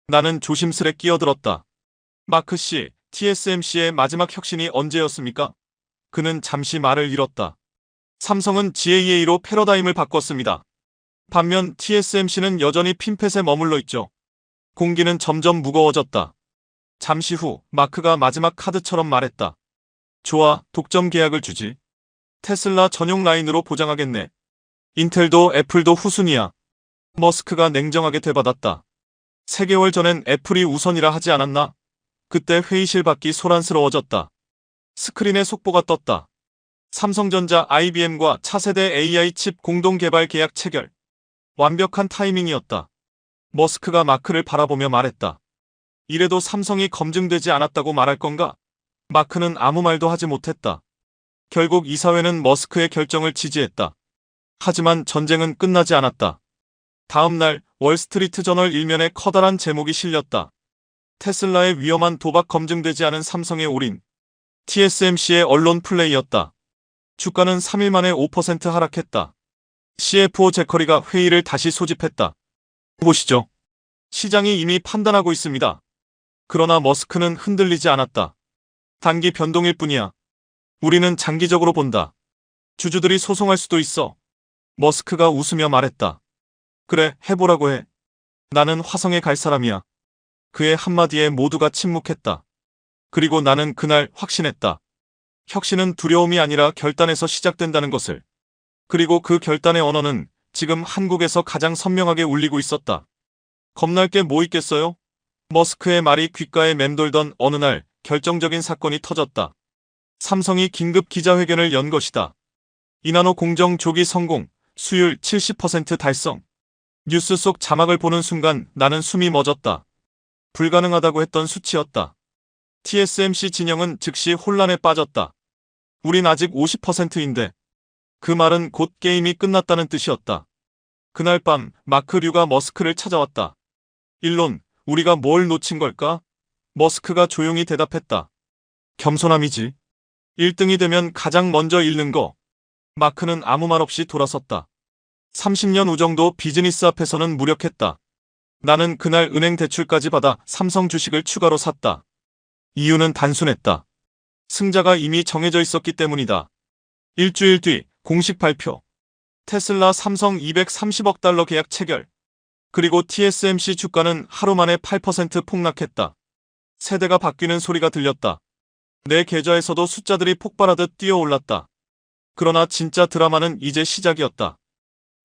나는 조심스레 끼어들었다. 마크 씨, TSMC의 마지막 혁신이 언제였습니까? 그는 잠시 말을 잃었다. 삼성은 GAA로 패러다임을 바꿨습니다. 반면 TSMC는 여전히 핀펫에 머물러 있죠. 공기는 점점 무거워졌다. 잠시 후 마크가 마지막 카드처럼 말했다. 좋아, 독점 계약을 주지. 테슬라 전용 라인으로 보장하겠네. 인텔도 애플도 후순위야. 머스크가 냉정하게 되받았다. 3개월 전엔 애플이 우선이라 하지 않았나? 그때 회의실 밖이 소란스러워졌다. 스크린에 속보가 떴다. 삼성전자 IBM과 차세대 AI 칩 공동 개발 계약 체결. 완벽한 타이밍이었다. 머스크가 마크를 바라보며 말했다. 이래도 삼성이 검증되지 않았다고 말할 건가? 마크는 아무 말도 하지 못했다. 결국 이사회는 머스크의 결정을 지지했다. 하지만 전쟁은 끝나지 않았다. 다음 날 월스트리트 저널 일면에 커다란 제목이 실렸다. 테슬라의 위험한 도박 검증되지 않은 삼성의 올인. TSMC의 언론 플레이였다. 주가는 3일 만에 5% 하락했다. CFO 제커리가 회의를 다시 소집했다. 보시죠. 시장이 이미 판단하고 있습니다. 그러나 머스크는 흔들리지 않았다. 단기 변동일 뿐이야. 우리는 장기적으로 본다. 주주들이 소송할 수도 있어. 머스크가 웃으며 말했다. 그래, 해보라고 해. 나는 화성에 갈 사람이야. 그의 한마디에 모두가 침묵했다. 그리고 나는 그날 확신했다. 혁신은 두려움이 아니라 결단에서 시작된다는 것을. 그리고 그 결단의 언어는 지금 한국에서 가장 선명하게 울리고 있었다. 겁날 게 뭐 있겠어요? 머스크의 말이 귓가에 맴돌던 어느 날 결정적인 사건이 터졌다. 삼성이 긴급 기자회견을 연 것이다. 이나노 공정 조기 성공, 수율 70% 달성. 뉴스 속 자막을 보는 순간 나는 숨이 멎었다. 불가능하다고 했던 수치였다. TSMC 진영은 즉시 혼란에 빠졌다. 우린 아직 50%인데. 그 말은 곧 게임이 끝났다는 뜻이었다. 그날 밤 마크 류가 머스크를 찾아왔다. 일론, 우리가 뭘 놓친 걸까? 머스크가 조용히 대답했다. 겸손함이지. 1등이 되면 가장 먼저 잃는 거. 마크는 아무 말 없이 돌아섰다. 30년 우정도 비즈니스 앞에서는 무력했다. 나는 그날 은행 대출까지 받아 삼성 주식을 추가로 샀다. 이유는 단순했다. 승자가 이미 정해져 있었기 때문이다. 일주일 뒤 공식 발표. 테슬라 삼성 230억 달러 계약 체결. 그리고 TSMC 주가는 하루 만에 8% 폭락했다. 세대가 바뀌는 소리가 들렸다. 내 계좌에서도 숫자들이 폭발하듯 뛰어올랐다. 그러나 진짜 드라마는 이제 시작이었다.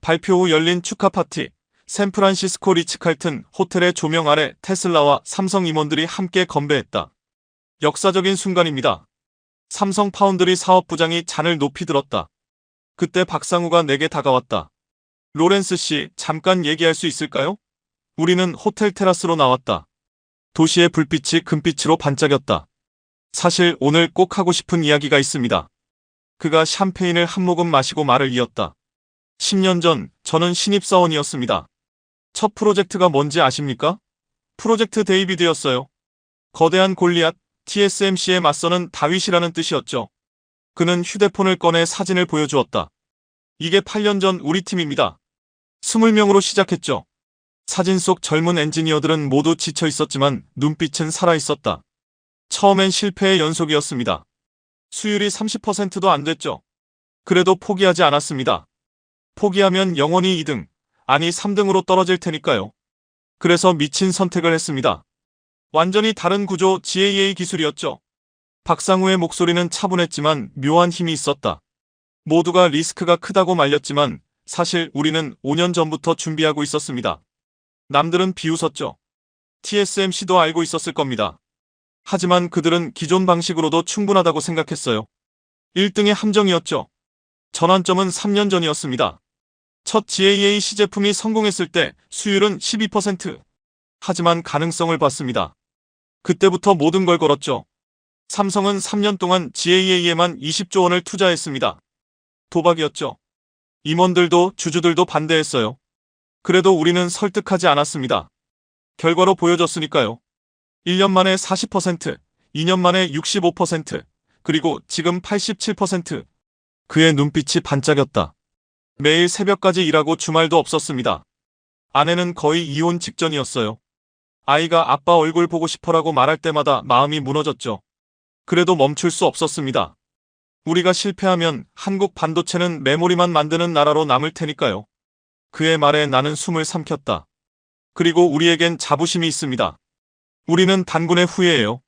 발표 후 열린 축하 파티. 샌프란시스코 리츠칼튼 호텔의 조명 아래 테슬라와 삼성 임원들이 함께 건배했다. 역사적인 순간입니다. 삼성 파운드리 사업부장이 잔을 높이 들었다. 그때 박상우가 내게 다가왔다. 로렌스 씨, 잠깐 얘기할 수 있을까요? 우리는 호텔 테라스로 나왔다. 도시의 불빛이 금빛으로 반짝였다. 사실 오늘 꼭 하고 싶은 이야기가 있습니다. 그가 샴페인을 한 모금 마시고 말을 이었다. 10년 전 저는 신입사원이었습니다. 첫 프로젝트가 뭔지 아십니까? 프로젝트 데이비드였어요. 거대한 골리앗, TSMC에 맞서는 다윗이라는 뜻이었죠. 그는 휴대폰을 꺼내 사진을 보여주었다. 이게 8년 전 우리 팀입니다. 20명으로 시작했죠. 사진 속 젊은 엔지니어들은 모두 지쳐 있었지만 눈빛은 살아있었다. 처음엔 실패의 연속이었습니다. 수율이 30%도 안 됐죠. 그래도 포기하지 않았습니다. 포기하면 영원히 2등, 아니 3등으로 떨어질 테니까요. 그래서 미친 선택을 했습니다. 완전히 다른 구조 GAA 기술이었죠. 박상우의 목소리는 차분했지만 묘한 힘이 있었다. 모두가 리스크가 크다고 말렸지만 사실 우리는 5년 전부터 준비하고 있었습니다. 남들은 비웃었죠. TSMC도 알고 있었을 겁니다. 하지만 그들은 기존 방식으로도 충분하다고 생각했어요. 1등의 함정이었죠. 전환점은 3년 전이었습니다. 첫 GAA 시제품이 성공했을 때 수율은 12%. 하지만 가능성을 봤습니다. 그때부터 모든 걸 걸었죠. 삼성은 3년 동안 GAA에만 20조 원을 투자했습니다. 도박이었죠. 임원들도 주주들도 반대했어요. 그래도 우리는 설득하지 않았습니다. 결과로 보여줬으니까요. 1년 만에 40%, 2년 만에 65%, 그리고 지금 87%. 그의 눈빛이 반짝였다. 매일 새벽까지 일하고 주말도 없었습니다. 아내는 거의 이혼 직전이었어요. 아이가 아빠 얼굴 보고 싶어라고 말할 때마다 마음이 무너졌죠. 그래도 멈출 수 없었습니다. 우리가 실패하면 한국 반도체는 메모리만 만드는 나라로 남을 테니까요. 그의 말에 나는 숨을 삼켰다. 그리고 우리에겐 자부심이 있습니다. 우리는 단군의 후예예요.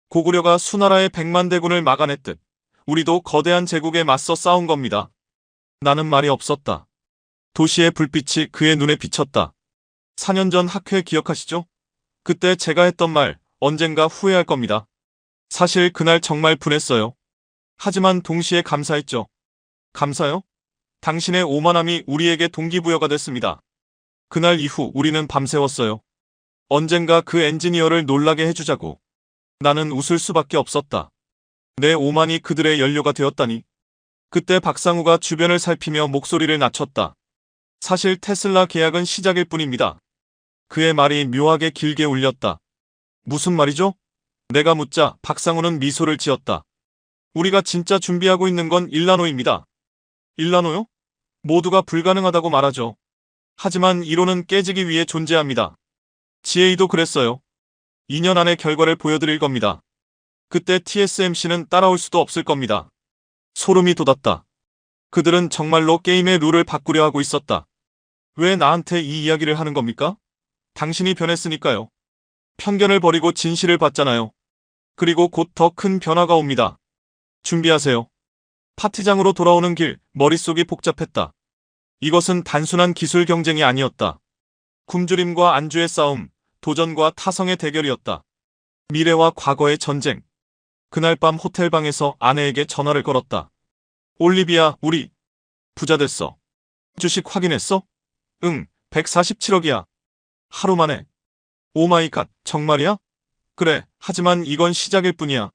고구려가 수나라의 100만 대군을 막아냈듯 우리도 거대한 제국에 맞서 싸운 겁니다. 나는 말이 없었다. 도시의 불빛이 그의 눈에 비쳤다. 4년 전 학회 기억하시죠? 그때 제가 했던 말 언젠가 후회할 겁니다. 사실 그날 정말 분했어요. 하지만 동시에 감사했죠. 감사요? 당신의 오만함이 우리에게 동기부여가 됐습니다. 그날 이후 우리는 밤새웠어요. 언젠가 그 엔지니어를 놀라게 해주자고. 나는 웃을 수밖에 없었다. 내 오만이 그들의 연료가 되었다니. 그때 박상우가 주변을 살피며 목소리를 낮췄다. 사실 테슬라 계약은 시작일 뿐입니다. 그의 말이 묘하게 길게 울렸다. 무슨 말이죠? 내가 묻자 박상우는 미소를 지었다. 우리가 진짜 준비하고 있는 건 1나노입니다. 1나노요? 모두가 불가능하다고 말하죠. 하지만 이론은 깨지기 위해 존재합니다. GA도 그랬어요. 2년 안에 결과를 보여드릴 겁니다. 그때 TSMC는 따라올 수도 없을 겁니다. 소름이 돋았다. 그들은 정말로 게임의 룰을 바꾸려 하고 있었다. 왜 나한테 이 이야기를 하는 겁니까? 당신이 변했으니까요. 편견을 버리고 진실을 봤잖아요. 그리고 곧 더 큰 변화가 옵니다. 준비하세요. 파티장으로 돌아오는 길, 머릿속이 복잡했다. 이것은 단순한 기술 경쟁이 아니었다. 굶주림과 안주의 싸움, 도전과 타성의 대결이었다. 미래와 과거의 전쟁. 그날 밤 호텔방에서 아내에게 전화를 걸었다. 올리비아, 우리 부자 됐어. 주식 확인했어? 응, 147억이야. 하루 만에. 오마이갓, 정말이야? 그래, 하지만 이건 시작일 뿐이야.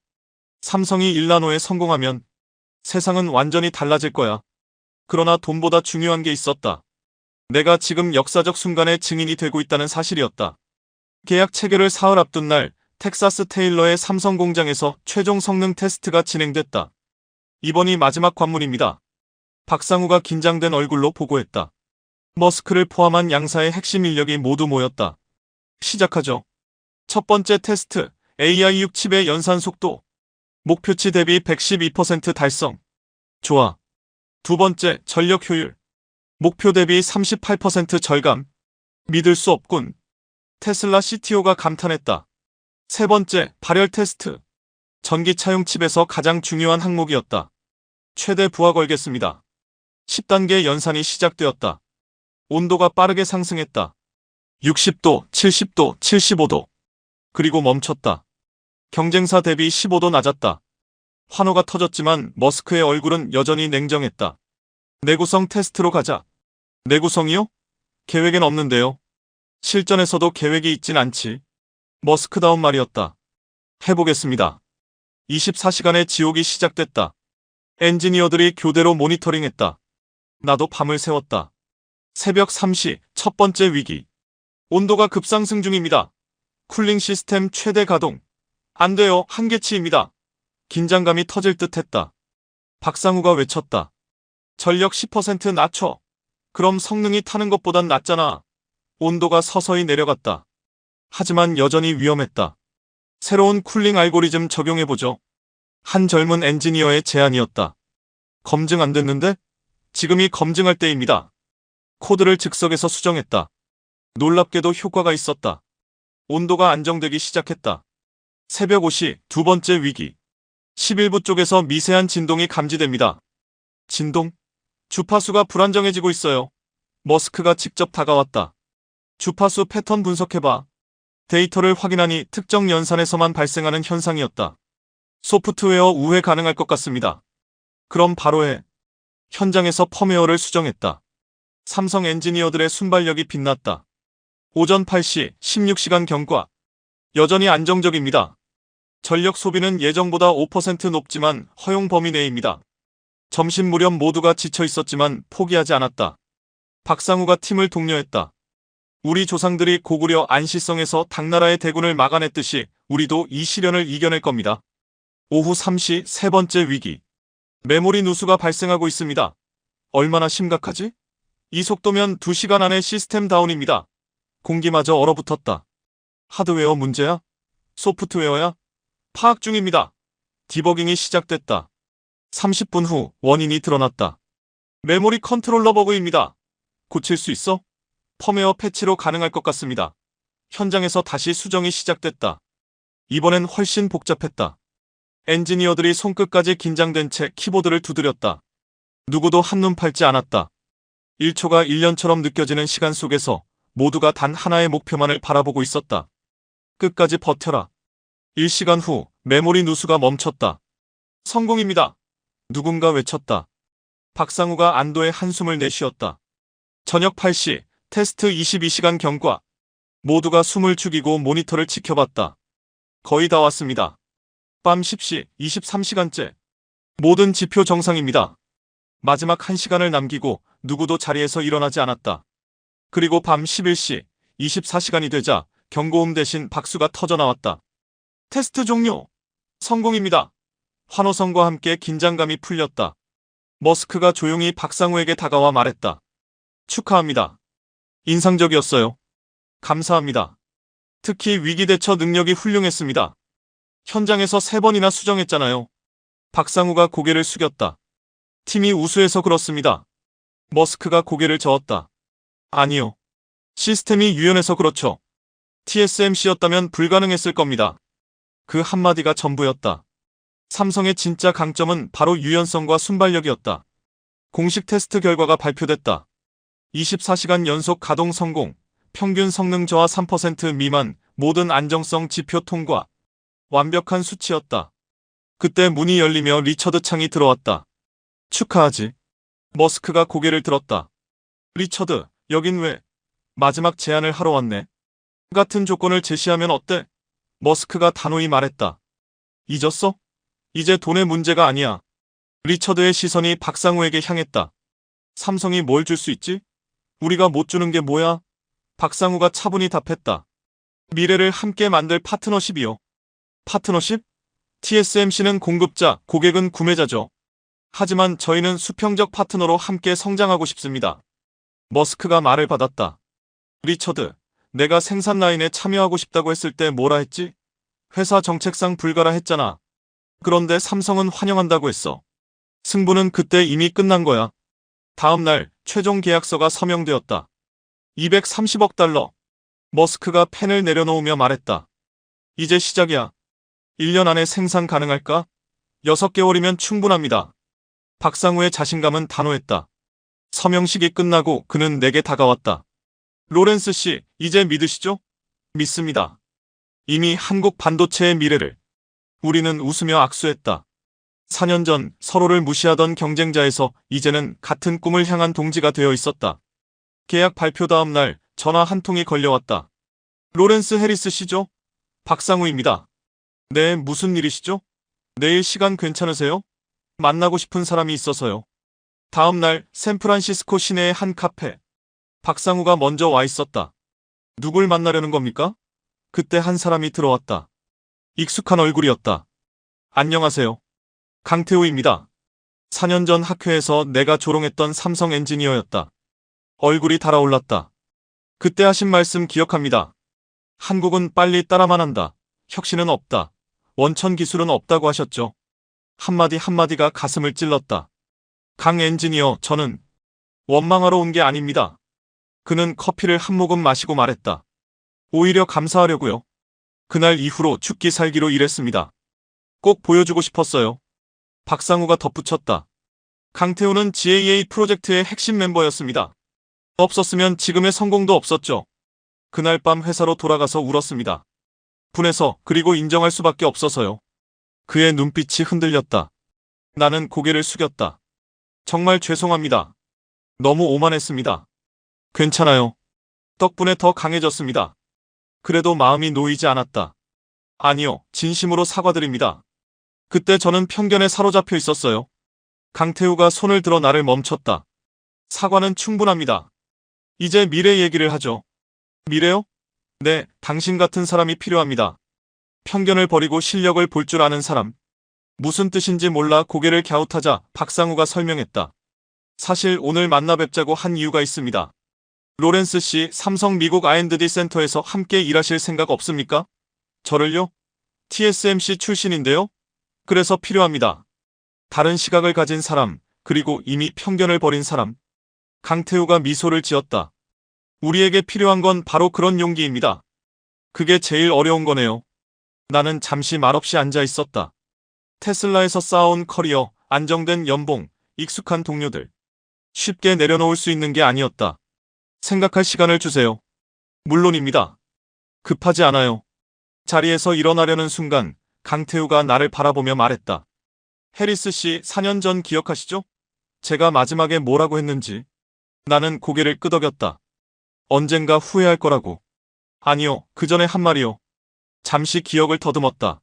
삼성이 1나노에 성공하면 세상은 완전히 달라질 거야. 그러나 돈보다 중요한 게 있었다. 내가 지금 역사적 순간의 증인이 되고 있다는 사실이었다. 계약 체결을 사흘 앞둔 날, 텍사스 테일러의 삼성 공장에서 최종 성능 테스트가 진행됐다. 이번이 마지막 관문입니다. 박상우가 긴장된 얼굴로 보고했다. 머스크를 포함한 양사의 핵심 인력이 모두 모였다. 시작하죠. 첫 번째 테스트, AI6 칩의 연산 속도. 목표치 대비 112% 달성. 좋아. 두 번째, 전력 효율. 목표 대비 38% 절감. 믿을 수 없군. 테슬라 CTO가 감탄했다. 세 번째, 발열 테스트. 전기차용 칩에서 가장 중요한 항목이었다. 최대 부하 걸겠습니다. 10단계 연산이 시작되었다. 온도가 빠르게 상승했다. 60도, 70도, 75도. 그리고 멈췄다. 경쟁사 대비 15도 낮았다. 환호가 터졌지만 머스크의 얼굴은 여전히 냉정했다. 내구성 테스트로 가자. 내구성이요? 계획엔 없는데요. 실전에서도 계획이 있진 않지. 머스크다운 말이었다. 해보겠습니다. 24시간의 지옥이 시작됐다. 엔지니어들이 교대로 모니터링했다. 나도 밤을 새웠다. 새벽 3시 첫 번째 위기. 온도가 급상승 중입니다. 쿨링 시스템 최대 가동. 안 돼요, 한계치입니다. 긴장감이 터질 듯 했다. 박상우가 외쳤다. 전력 10% 낮춰. 그럼 성능이 타는 것보단 낫잖아. 온도가 서서히 내려갔다. 하지만 여전히 위험했다. 새로운 쿨링 알고리즘 적용해보죠. 한 젊은 엔지니어의 제안이었다. 검증 안 됐는데? 지금이 검증할 때입니다. 코드를 즉석에서 수정했다. 놀랍게도 효과가 있었다. 온도가 안정되기 시작했다. 새벽 5시 두 번째 위기. 11부 쪽에서 미세한 진동이 감지됩니다. 진동? 주파수가 불안정해지고 있어요. 머스크가 직접 다가왔다. 주파수 패턴 분석해봐. 데이터를 확인하니 특정 연산에서만 발생하는 현상이었다. 소프트웨어 우회 가능할 것 같습니다. 그럼 바로 해. 현장에서 펌웨어를 수정했다. 삼성 엔지니어들의 순발력이 빛났다. 오전 8시 16시간 경과. 여전히 안정적입니다. 전력 소비는 예정보다 5% 높지만 허용 범위 내입니다. 점심 무렵 모두가 지쳐 있었지만 포기하지 않았다. 박상우가 팀을 독려했다. 우리 조상들이 고구려 안시성에서 당나라의 대군을 막아냈듯이 우리도 이 시련을 이겨낼 겁니다. 오후 3시 세 번째 위기. 메모리 누수가 발생하고 있습니다. 얼마나 심각하지? 이 속도면 2시간 안에 시스템 다운입니다. 공기마저 얼어붙었다. 하드웨어 문제야? 소프트웨어야? 파악 중입니다. 디버깅이 시작됐다. 30분 후 원인이 드러났다. 메모리 컨트롤러 버그입니다. 고칠 수 있어? 펌웨어 패치로 가능할 것 같습니다. 현장에서 다시 수정이 시작됐다. 이번엔 훨씬 복잡했다. 엔지니어들이 손끝까지 긴장된 채 키보드를 두드렸다. 누구도 한눈 팔지 않았다. 1초가 1년처럼 느껴지는 시간 속에서 모두가 단 하나의 목표만을 바라보고 있었다. 끝까지 버텨라. 1시간 후 메모리 누수가 멈췄다. 성공입니다. 누군가 외쳤다. 박상우가 안도의 한숨을 내쉬었다. 저녁 8시 테스트 22시간 경과. 모두가 숨을 죽이고 모니터를 지켜봤다. 거의 다 왔습니다. 밤 10시 23시간째. 모든 지표 정상입니다. 마지막 1시간을 남기고 누구도 자리에서 일어나지 않았다. 그리고 밤 11시 24시간이 되자 경고음 대신 박수가 터져나왔다. 테스트 종료. 성공입니다. 환호성과 함께 긴장감이 풀렸다. 머스크가 조용히 박상우에게 다가와 말했다. 축하합니다. 인상적이었어요. 감사합니다. 특히 위기 대처 능력이 훌륭했습니다. 현장에서 3번이나 수정했잖아요. 박상우가 고개를 숙였다. 팀이 우수해서 그렇습니다. 머스크가 고개를 저었다. 아니요. 시스템이 유연해서 그렇죠. TSMC였다면 불가능했을 겁니다. 그 한마디가 전부였다. 삼성의 진짜 강점은 바로 유연성과 순발력이었다. 공식 테스트 결과가 발표됐다. 24시간 연속 가동 성공, 평균 성능 저하 3% 미만, 모든 안정성 지표 통과. 완벽한 수치였다. 그때 문이 열리며 리처드 창이 들어왔다. 축하하지. 머스크가 고개를 들었다. 리처드, 여긴 왜? 마지막 제안을 하러 왔네. 같은 조건을 제시하면 어때? 머스크가 단호히 말했다. 잊었어? 이제 돈의 문제가 아니야. 리처드의 시선이 박상우에게 향했다. 삼성이 뭘 줄 수 있지? 우리가 못 주는 게 뭐야? 박상우가 차분히 답했다. 미래를 함께 만들 파트너십이요. 파트너십? TSMC는 공급자, 고객은 구매자죠. 하지만 저희는 수평적 파트너로 함께 성장하고 싶습니다. 머스크가 말을 받았다. 리처드, 내가 생산 라인에 참여하고 싶다고 했을 때 뭐라 했지? 회사 정책상 불가라 했잖아. 그런데 삼성은 환영한다고 했어. 승부는 그때 이미 끝난 거야. 다음 날 최종 계약서가 서명되었다. 230억 달러. 머스크가 펜을 내려놓으며 말했다. 이제 시작이야. 1년 안에 생산 가능할까? 6개월이면 충분합니다. 박상우의 자신감은 단호했다. 서명식이 끝나고 그는 내게 다가왔다. 로렌스 씨, 이제 믿으시죠? 믿습니다. 이미 한국 반도체의 미래를. 우리는 웃으며 악수했다. 4년 전 서로를 무시하던 경쟁자에서 이제는 같은 꿈을 향한 동지가 되어 있었다. 계약 발표 다음 날 전화 한 통이 걸려왔다. 로렌스 해리스 씨죠? 박상우입니다. 네, 무슨 일이시죠? 내일 시간 괜찮으세요? 만나고 싶은 사람이 있어서요. 다음 날 샌프란시스코 시내의 한 카페. 박상우가 먼저 와 있었다. 누굴 만나려는 겁니까? 그때 한 사람이 들어왔다. 익숙한 얼굴이었다. 안녕하세요. 강태우입니다. 4년 전 학회에서 내가 조롱했던 삼성 엔지니어였다. 얼굴이 달아올랐다. 그때 하신 말씀 기억합니다. 한국은 빨리 따라만 한다. 혁신은 없다. 원천 기술은 없다고 하셨죠. 한마디 한마디가 가슴을 찔렀다. 강 엔지니어, 저는 원망하러 온 게 아닙니다. 그는 커피를 한 모금 마시고 말했다. 오히려 감사하려고요. 그날 이후로 죽기 살기로 일했습니다. 꼭 보여주고 싶었어요. 박상우가 덧붙였다. 강태우는 GAA 프로젝트의 핵심 멤버였습니다. 없었으면 지금의 성공도 없었죠. 그날 밤 회사로 돌아가서 울었습니다. 분해서, 그리고 인정할 수밖에 없어서요. 그의 눈빛이 흔들렸다. 나는 고개를 숙였다. 정말 죄송합니다. 너무 오만했습니다. 괜찮아요. 덕분에 더 강해졌습니다. 그래도 마음이 놓이지 않았다. 아니요, 진심으로 사과드립니다. 그때 저는 편견에 사로잡혀 있었어요. 강태우가 손을 들어 나를 멈췄다. 사과는 충분합니다. 이제 미래 얘기를 하죠. 미래요? 네, 당신 같은 사람이 필요합니다. 편견을 버리고 실력을 볼 줄 아는 사람. 무슨 뜻인지 몰라 고개를 갸웃하자 박상우가 설명했다. 사실 오늘 만나 뵙자고 한 이유가 있습니다. 로렌스 씨, 삼성 미국 R&D 센터에서 함께 일하실 생각 없습니까? 저를요? TSMC 출신인데요? 그래서 필요합니다. 다른 시각을 가진 사람, 그리고 이미 편견을 버린 사람. 강태우가 미소를 지었다. 우리에게 필요한 건 바로 그런 용기입니다. 그게 제일 어려운 거네요. 나는 잠시 말없이 앉아 있었다. 테슬라에서 쌓아온 커리어, 안정된 연봉, 익숙한 동료들. 쉽게 내려놓을 수 있는 게 아니었다. 생각할 시간을 주세요. 물론입니다. 급하지 않아요. 자리에서 일어나려는 순간 강태우가 나를 바라보며 말했다. 해리스 씨, 4년 전 기억하시죠? 제가 마지막에 뭐라고 했는지. 나는 고개를 끄덕였다. 언젠가 후회할 거라고. 아니요, 그 전에 한 말이요. 잠시 기억을 더듬었다.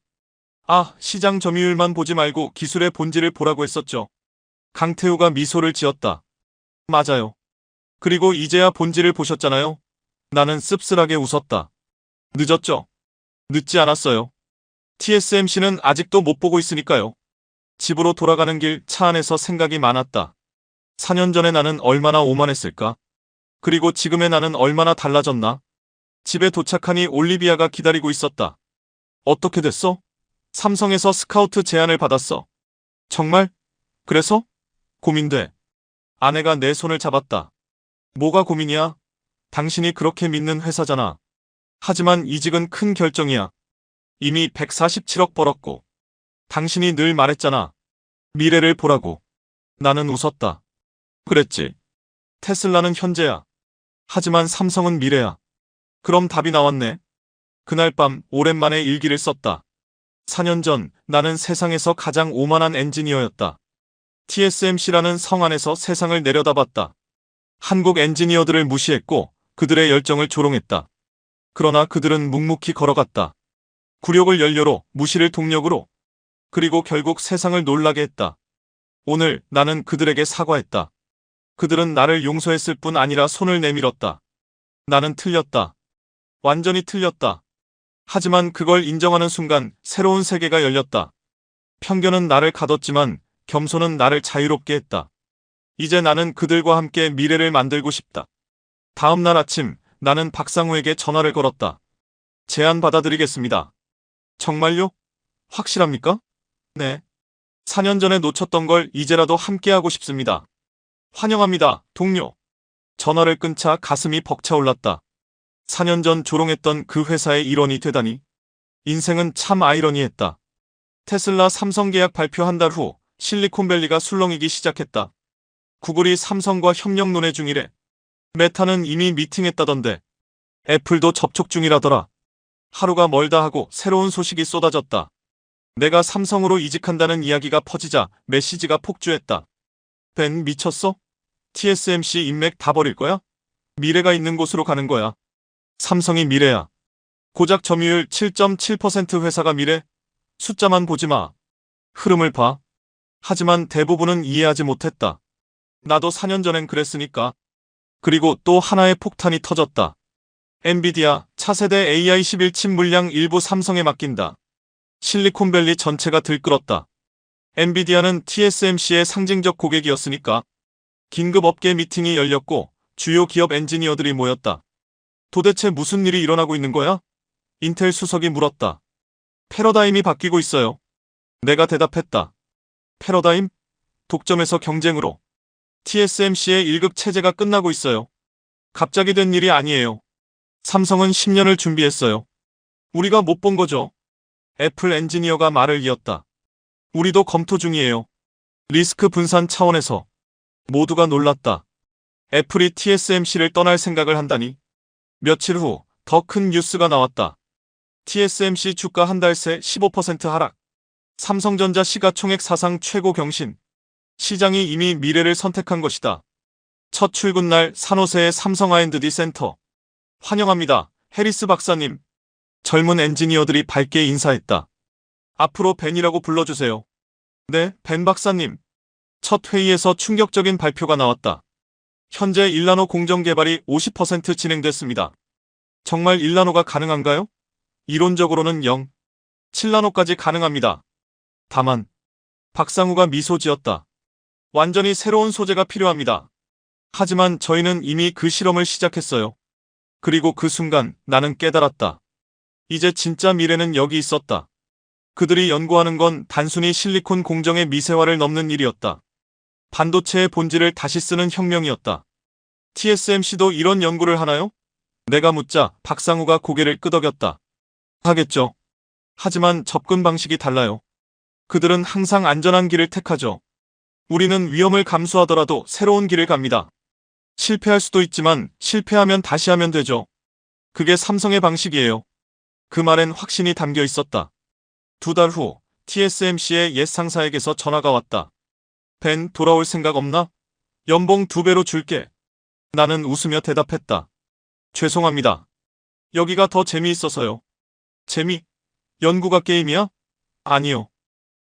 아, 시장 점유율만 보지 말고 기술의 본질을 보라고 했었죠. 강태우가 미소를 지었다. 맞아요. 그리고 이제야 본질을 보셨잖아요. 나는 씁쓸하게 웃었다. 늦었죠? 늦지 않았어요. TSMC는 아직도 못 보고 있으니까요. 집으로 돌아가는 길 차 안에서 생각이 많았다. 4년 전에 나는 얼마나 오만했을까? 그리고 지금의 나는 얼마나 달라졌나? 집에 도착하니 올리비아가 기다리고 있었다. 어떻게 됐어? 삼성에서 스카우트 제안을 받았어. 정말? 그래서? 고민돼. 아내가 내 손을 잡았다. 뭐가 고민이야? 당신이 그렇게 믿는 회사잖아. 하지만 이직은 큰 결정이야. 이미 147억 벌었고. 당신이 늘 말했잖아. 미래를 보라고. 나는 웃었다. 그랬지. 테슬라는 현재야. 하지만 삼성은 미래야. 그럼 답이 나왔네. 그날 밤 오랜만에 일기를 썼다. 4년 전 나는 세상에서 가장 오만한 엔지니어였다. TSMC라는 성 안에서 세상을 내려다봤다. 한국 엔지니어들을 무시했고 그들의 열정을 조롱했다. 그러나 그들은 묵묵히 걸어갔다. 굴욕을 연료로, 무시를 동력으로. 그리고 결국 세상을 놀라게 했다. 오늘 나는 그들에게 사과했다. 그들은 나를 용서했을 뿐 아니라 손을 내밀었다. 나는 틀렸다. 완전히 틀렸다. 하지만 그걸 인정하는 순간 새로운 세계가 열렸다. 편견은 나를 가뒀지만 겸손은 나를 자유롭게 했다. 이제 나는 그들과 함께 미래를 만들고 싶다. 다음 날 아침 나는 박상우에게 전화를 걸었다. 제안 받아들이겠습니다. 정말요? 확실합니까? 네. 4년 전에 놓쳤던 걸 이제라도 함께하고 싶습니다. 환영합니다, 동료. 전화를 끊자 가슴이 벅차올랐다. 4년 전 조롱했던 그 회사의 일원이 되다니. 인생은 참 아이러니했다. 테슬라 삼성 계약 발표 한 달 후 실리콘밸리가 술렁이기 시작했다. 구글이 삼성과 협력 논의 중이래. 메타는 이미 미팅했다던데. 애플도 접촉 중이라더라. 하루가 멀다 하고 새로운 소식이 쏟아졌다. 내가 삼성으로 이직한다는 이야기가 퍼지자 메시지가 폭주했다. 벤, 미쳤어? TSMC 인맥 다 버릴 거야? 미래가 있는 곳으로 가는 거야. 삼성이 미래야. 고작 점유율 7.7% 회사가 미래? 숫자만 보지 마. 흐름을 봐. 하지만 대부분은 이해하지 못했다. 나도 4년 전엔 그랬으니까. 그리고 또 하나의 폭탄이 터졌다. 엔비디아 차세대 AI 11칩 물량 일부 삼성에 맡긴다. 실리콘밸리 전체가 들끓었다. 엔비디아는 TSMC의 상징적 고객이었으니까. 긴급 업계 미팅이 열렸고 주요 기업 엔지니어들이 모였다. 도대체 무슨 일이 일어나고 있는 거야? 인텔 수석이 물었다. 패러다임이 바뀌고 있어요. 내가 대답했다. 패러다임? 독점에서 경쟁으로. TSMC의 1급 체제가 끝나고 있어요. 갑자기 된 일이 아니에요. 삼성은 10년을 준비했어요. 우리가 못 본 거죠. 애플 엔지니어가 말을 이었다. 우리도 검토 중이에요. 리스크 분산 차원에서. 모두가 놀랐다. 애플이 TSMC를 떠날 생각을 한다니. 며칠 후 더 큰 뉴스가 나왔다. TSMC 주가 한 달 새 15% 하락. 삼성전자 시가총액 사상 최고 경신. 시장이 이미 미래를 선택한 것이다. 첫 출근날 산호세의 삼성 R&D 센터. 환영합니다, 해리스 박사님. 젊은 엔지니어들이 밝게 인사했다. 앞으로 벤이라고 불러주세요. 네, 벤 박사님. 첫 회의에서 충격적인 발표가 나왔다. 현재 1나노 공정 개발이 50% 진행됐습니다. 정말 1나노가 가능한가요? 이론적으로는 0, 7나노까지 가능합니다. 다만 박상우가 미소 지었다. 완전히 새로운 소재가 필요합니다. 하지만 저희는 이미 그 실험을 시작했어요. 그리고 그 순간 나는 깨달았다. 이제 진짜 미래는 여기 있었다. 그들이 연구하는 건 단순히 실리콘 공정의 미세화를 넘는 일이었다. 반도체의 본질을 다시 쓰는 혁명이었다. TSMC도 이런 연구를 하나요? 내가 묻자 박상우가 고개를 끄덕였다. 하겠죠. 하지만 접근 방식이 달라요. 그들은 항상 안전한 길을 택하죠. 우리는 위험을 감수하더라도 새로운 길을 갑니다. 실패할 수도 있지만 실패하면 다시 하면 되죠. 그게 삼성의 방식이에요. 그 말엔 확신이 담겨 있었다. 2달 후 TSMC의 옛 상사에게서 전화가 왔다. 벤, 돌아올 생각 없나? 연봉 2배로 줄게. 나는 웃으며 대답했다. 죄송합니다. 여기가 더 재미있어서요. 재미? 연구가 게임이야? 아니요.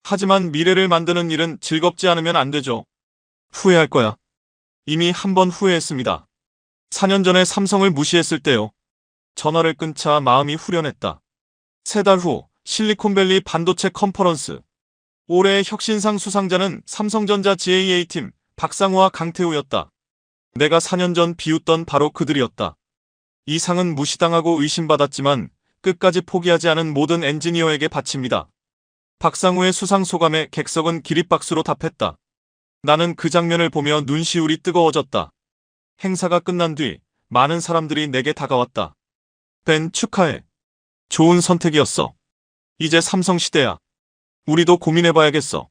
하지만 미래를 만드는 일은 즐겁지 않으면 안 되죠. 후회할 거야. 이미 한 번 후회했습니다. 4년 전에 삼성을 무시했을 때요. 전화를 끊자 마음이 후련했다. 3달 후 실리콘밸리 반도체 컨퍼런스. 올해의 혁신상 수상자는 삼성전자 GAA팀 박상우와 강태우였다. 내가 4년 전 비웃던 바로 그들이었다. 이 상은 무시당하고 의심받았지만 끝까지 포기하지 않은 모든 엔지니어에게 바칩니다. 박상우의 수상 소감에 객석은 기립박수로 답했다. 나는 그 장면을 보며 눈시울이 뜨거워졌다. 행사가 끝난 뒤 많은 사람들이 내게 다가왔다. 벤, 축하해. 좋은 선택이었어. 이제 삼성 시대야. 우리도 고민해봐야겠어.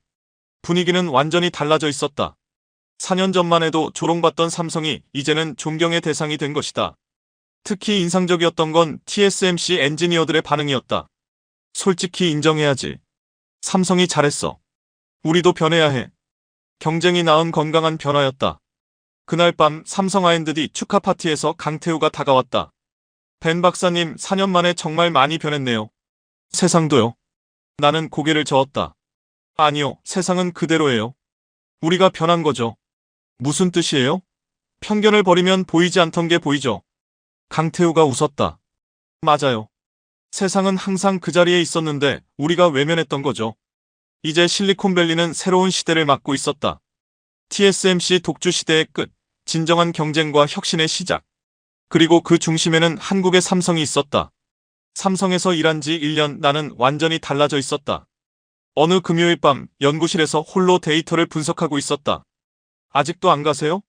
분위기는 완전히 달라져 있었다. 4년 전만 해도 조롱받던 삼성이 이제는 존경의 대상이 된 것이다. 특히 인상적이었던 건 TSMC 엔지니어들의 반응이었다. 솔직히 인정해야지. 삼성이 잘했어. 우리도 변해야 해. 경쟁이 낳은 건강한 변화였다. 그날 밤 삼성 R&D 축하 파티에서 강태우가 다가왔다. 벤 박사님, 4년 만에 정말 많이 변했네요. 세상도요? 나는 고개를 저었다. 아니요, 세상은 그대로예요. 우리가 변한 거죠. 무슨 뜻이에요? 편견을 버리면 보이지 않던 게 보이죠. 강태우가 웃었다. 맞아요. 세상은 항상 그 자리에 있었는데 우리가 외면했던 거죠. 이제 실리콘밸리는 새로운 시대를 맞고 있었다. TSMC 독주 시대의 끝, 진정한 경쟁과 혁신의 시작. 그리고 그 중심에는 한국의 삼성이 있었다. 삼성에서 일한 지 1년 나는 완전히 달라져 있었다. 어느 금요일 밤 연구실에서 홀로 데이터를 분석하고 있었다. 아직도 안 가세요?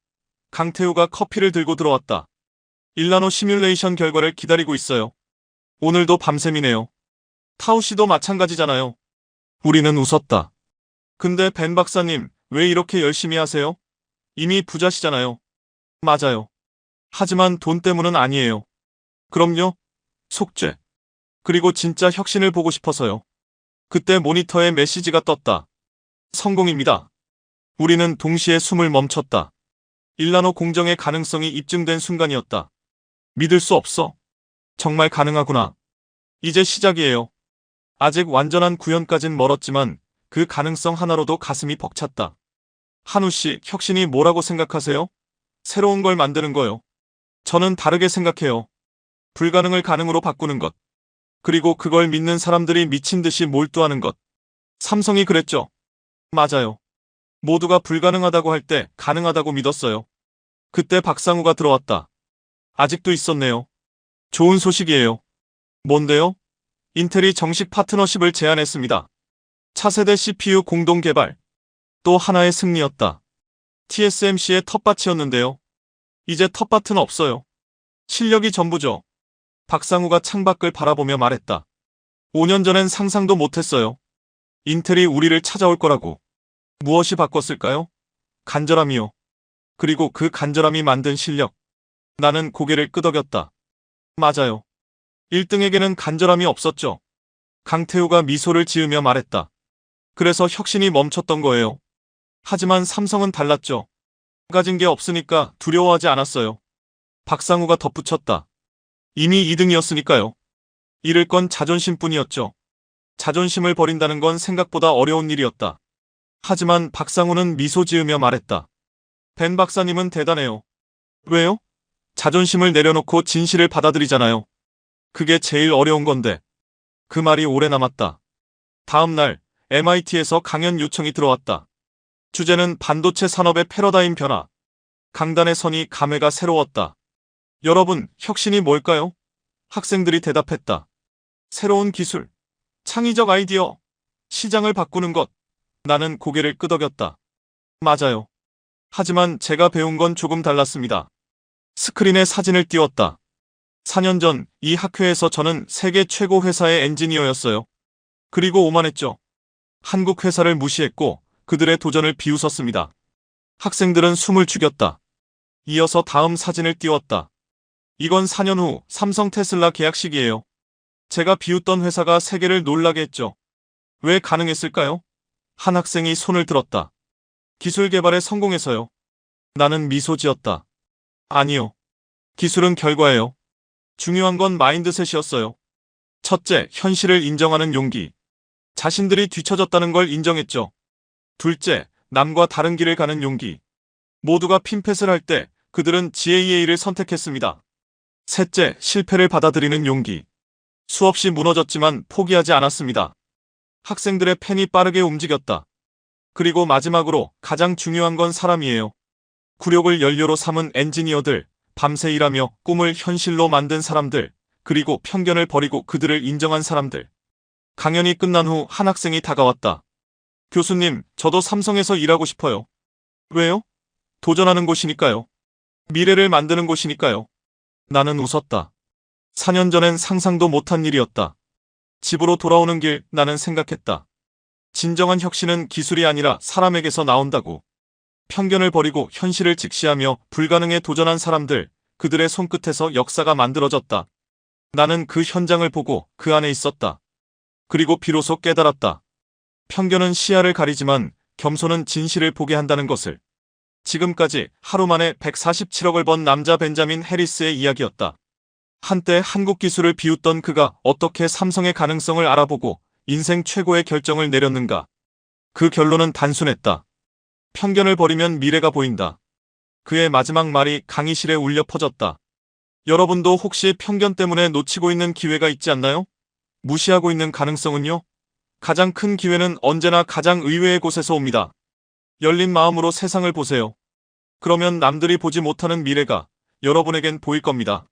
강태우가 커피를 들고 들어왔다. 1나노 시뮬레이션 결과를 기다리고 있어요. 오늘도 밤샘이네요. 타우 씨도 마찬가지잖아요. 우리는 웃었다. 근데 벤 박사님, 왜 이렇게 열심히 하세요? 이미 부자시잖아요. 맞아요. 하지만 돈 때문은 아니에요. 그럼요. 속죄. 그리고 진짜 혁신을 보고 싶어서요. 그때 모니터에 메시지가 떴다. 성공입니다. 우리는 동시에 숨을 멈췄다. 1나노 공정의 가능성이 입증된 순간이었다. 믿을 수 없어. 정말 가능하구나. 이제 시작이에요. 아직 완전한 구현까진 멀었지만 그 가능성 하나로도 가슴이 벅찼다. 한우 씨, 혁신이 뭐라고 생각하세요? 새로운 걸 만드는 거요. 저는 다르게 생각해요. 불가능을 가능으로 바꾸는 것. 그리고 그걸 믿는 사람들이 미친 듯이 몰두하는 것. 삼성이 그랬죠. 맞아요. 모두가 불가능하다고 할 때 가능하다고 믿었어요. 그때 박상우가 들어왔다. 아직도 있었네요. 좋은 소식이에요. 뭔데요? 인텔이 정식 파트너십을 제안했습니다. 차세대 CPU 공동 개발. 또 하나의 승리였다. TSMC의 텃밭이었는데요. 이제 텃밭은 없어요. 실력이 전부죠. 박상우가 창밖을 바라보며 말했다. 5년 전엔 상상도 못했어요. 인텔이 우리를 찾아올 거라고. 무엇이 바꿨을까요? 간절함이요. 그리고 그 간절함이 만든 실력. 나는 고개를 끄덕였다. 맞아요. 1등에게는 간절함이 없었죠. 강태우가 미소를 지으며 말했다. 그래서 혁신이 멈췄던 거예요. 하지만 삼성은 달랐죠. 가진 게 없으니까 두려워하지 않았어요. 박상우가 덧붙였다. 이미 2등이었으니까요. 잃을 건 자존심뿐이었죠. 자존심을 버린다는 건 생각보다 어려운 일이었다. 하지만 박상우는 미소 지으며 말했다. 벤 박사님은 대단해요. 왜요? 자존심을 내려놓고 진실을 받아들이잖아요. 그게 제일 어려운 건데. 그 말이 오래 남았다. 다음 날 MIT에서 강연 요청이 들어왔다. 주제는 반도체 산업의 패러다임 변화. 강단의 선이 감회가 새로웠다. 여러분, 혁신이 뭘까요? 학생들이 대답했다. 새로운 기술, 창의적 아이디어, 시장을 바꾸는 것. 나는 고개를 끄덕였다. 맞아요. 하지만 제가 배운 건 조금 달랐습니다. 스크린에 사진을 띄웠다. 4년 전 이 학회에서 저는 세계 최고 회사의 엔지니어였어요. 그리고 오만했죠. 한국 회사를 무시했고 그들의 도전을 비웃었습니다. 학생들은 숨을 죽였다. 이어서 다음 사진을 띄웠다. 이건 4년 후 삼성 테슬라 계약식이에요. 제가 비웃던 회사가 세계를 놀라게 했죠. 왜 가능했을까요? 한 학생이 손을 들었다. 기술 개발에 성공해서요. 나는 미소 지었다. 아니요. 기술은 결과예요. 중요한 건 마인드셋이었어요. 첫째, 현실을 인정하는 용기. 자신들이 뒤처졌다는 걸 인정했죠. 둘째, 남과 다른 길을 가는 용기. 모두가 핀펫을 할 때 그들은 GAA를 선택했습니다. 셋째, 실패를 받아들이는 용기. 수없이 무너졌지만 포기하지 않았습니다. 학생들의 펜이 빠르게 움직였다. 그리고 마지막으로 가장 중요한 건 사람이에요. 굴욕을 연료로 삼은 엔지니어들, 밤새 일하며 꿈을 현실로 만든 사람들, 그리고 편견을 버리고 그들을 인정한 사람들. 강연이 끝난 후 한 학생이 다가왔다. 교수님, 저도 삼성에서 일하고 싶어요. 왜요? 도전하는 곳이니까요. 미래를 만드는 곳이니까요. 나는 웃었다. 4년 전엔 상상도 못한 일이었다. 집으로 돌아오는 길 나는 생각했다. 진정한 혁신은 기술이 아니라 사람에게서 나온다고. 편견을 버리고 현실을 직시하며 불가능에 도전한 사람들, 그들의 손끝에서 역사가 만들어졌다. 나는 그 현장을 보고 그 안에 있었다. 그리고 비로소 깨달았다. 편견은 시야를 가리지만 겸손은 진실을 보게 한다는 것을. 지금까지 하루 만에 147억을 번 남자 벤자민 해리스의 이야기였다. 한때 한국 기술을 비웃던 그가 어떻게 삼성의 가능성을 알아보고 인생 최고의 결정을 내렸는가. 그 결론은 단순했다. 편견을 버리면 미래가 보인다. 그의 마지막 말이 강의실에 울려 퍼졌다. 여러분도 혹시 편견 때문에 놓치고 있는 기회가 있지 않나요? 무시하고 있는 가능성은요? 가장 큰 기회는 언제나 가장 의외의 곳에서 옵니다. 열린 마음으로 세상을 보세요. 그러면 남들이 보지 못하는 미래가 여러분에겐 보일 겁니다.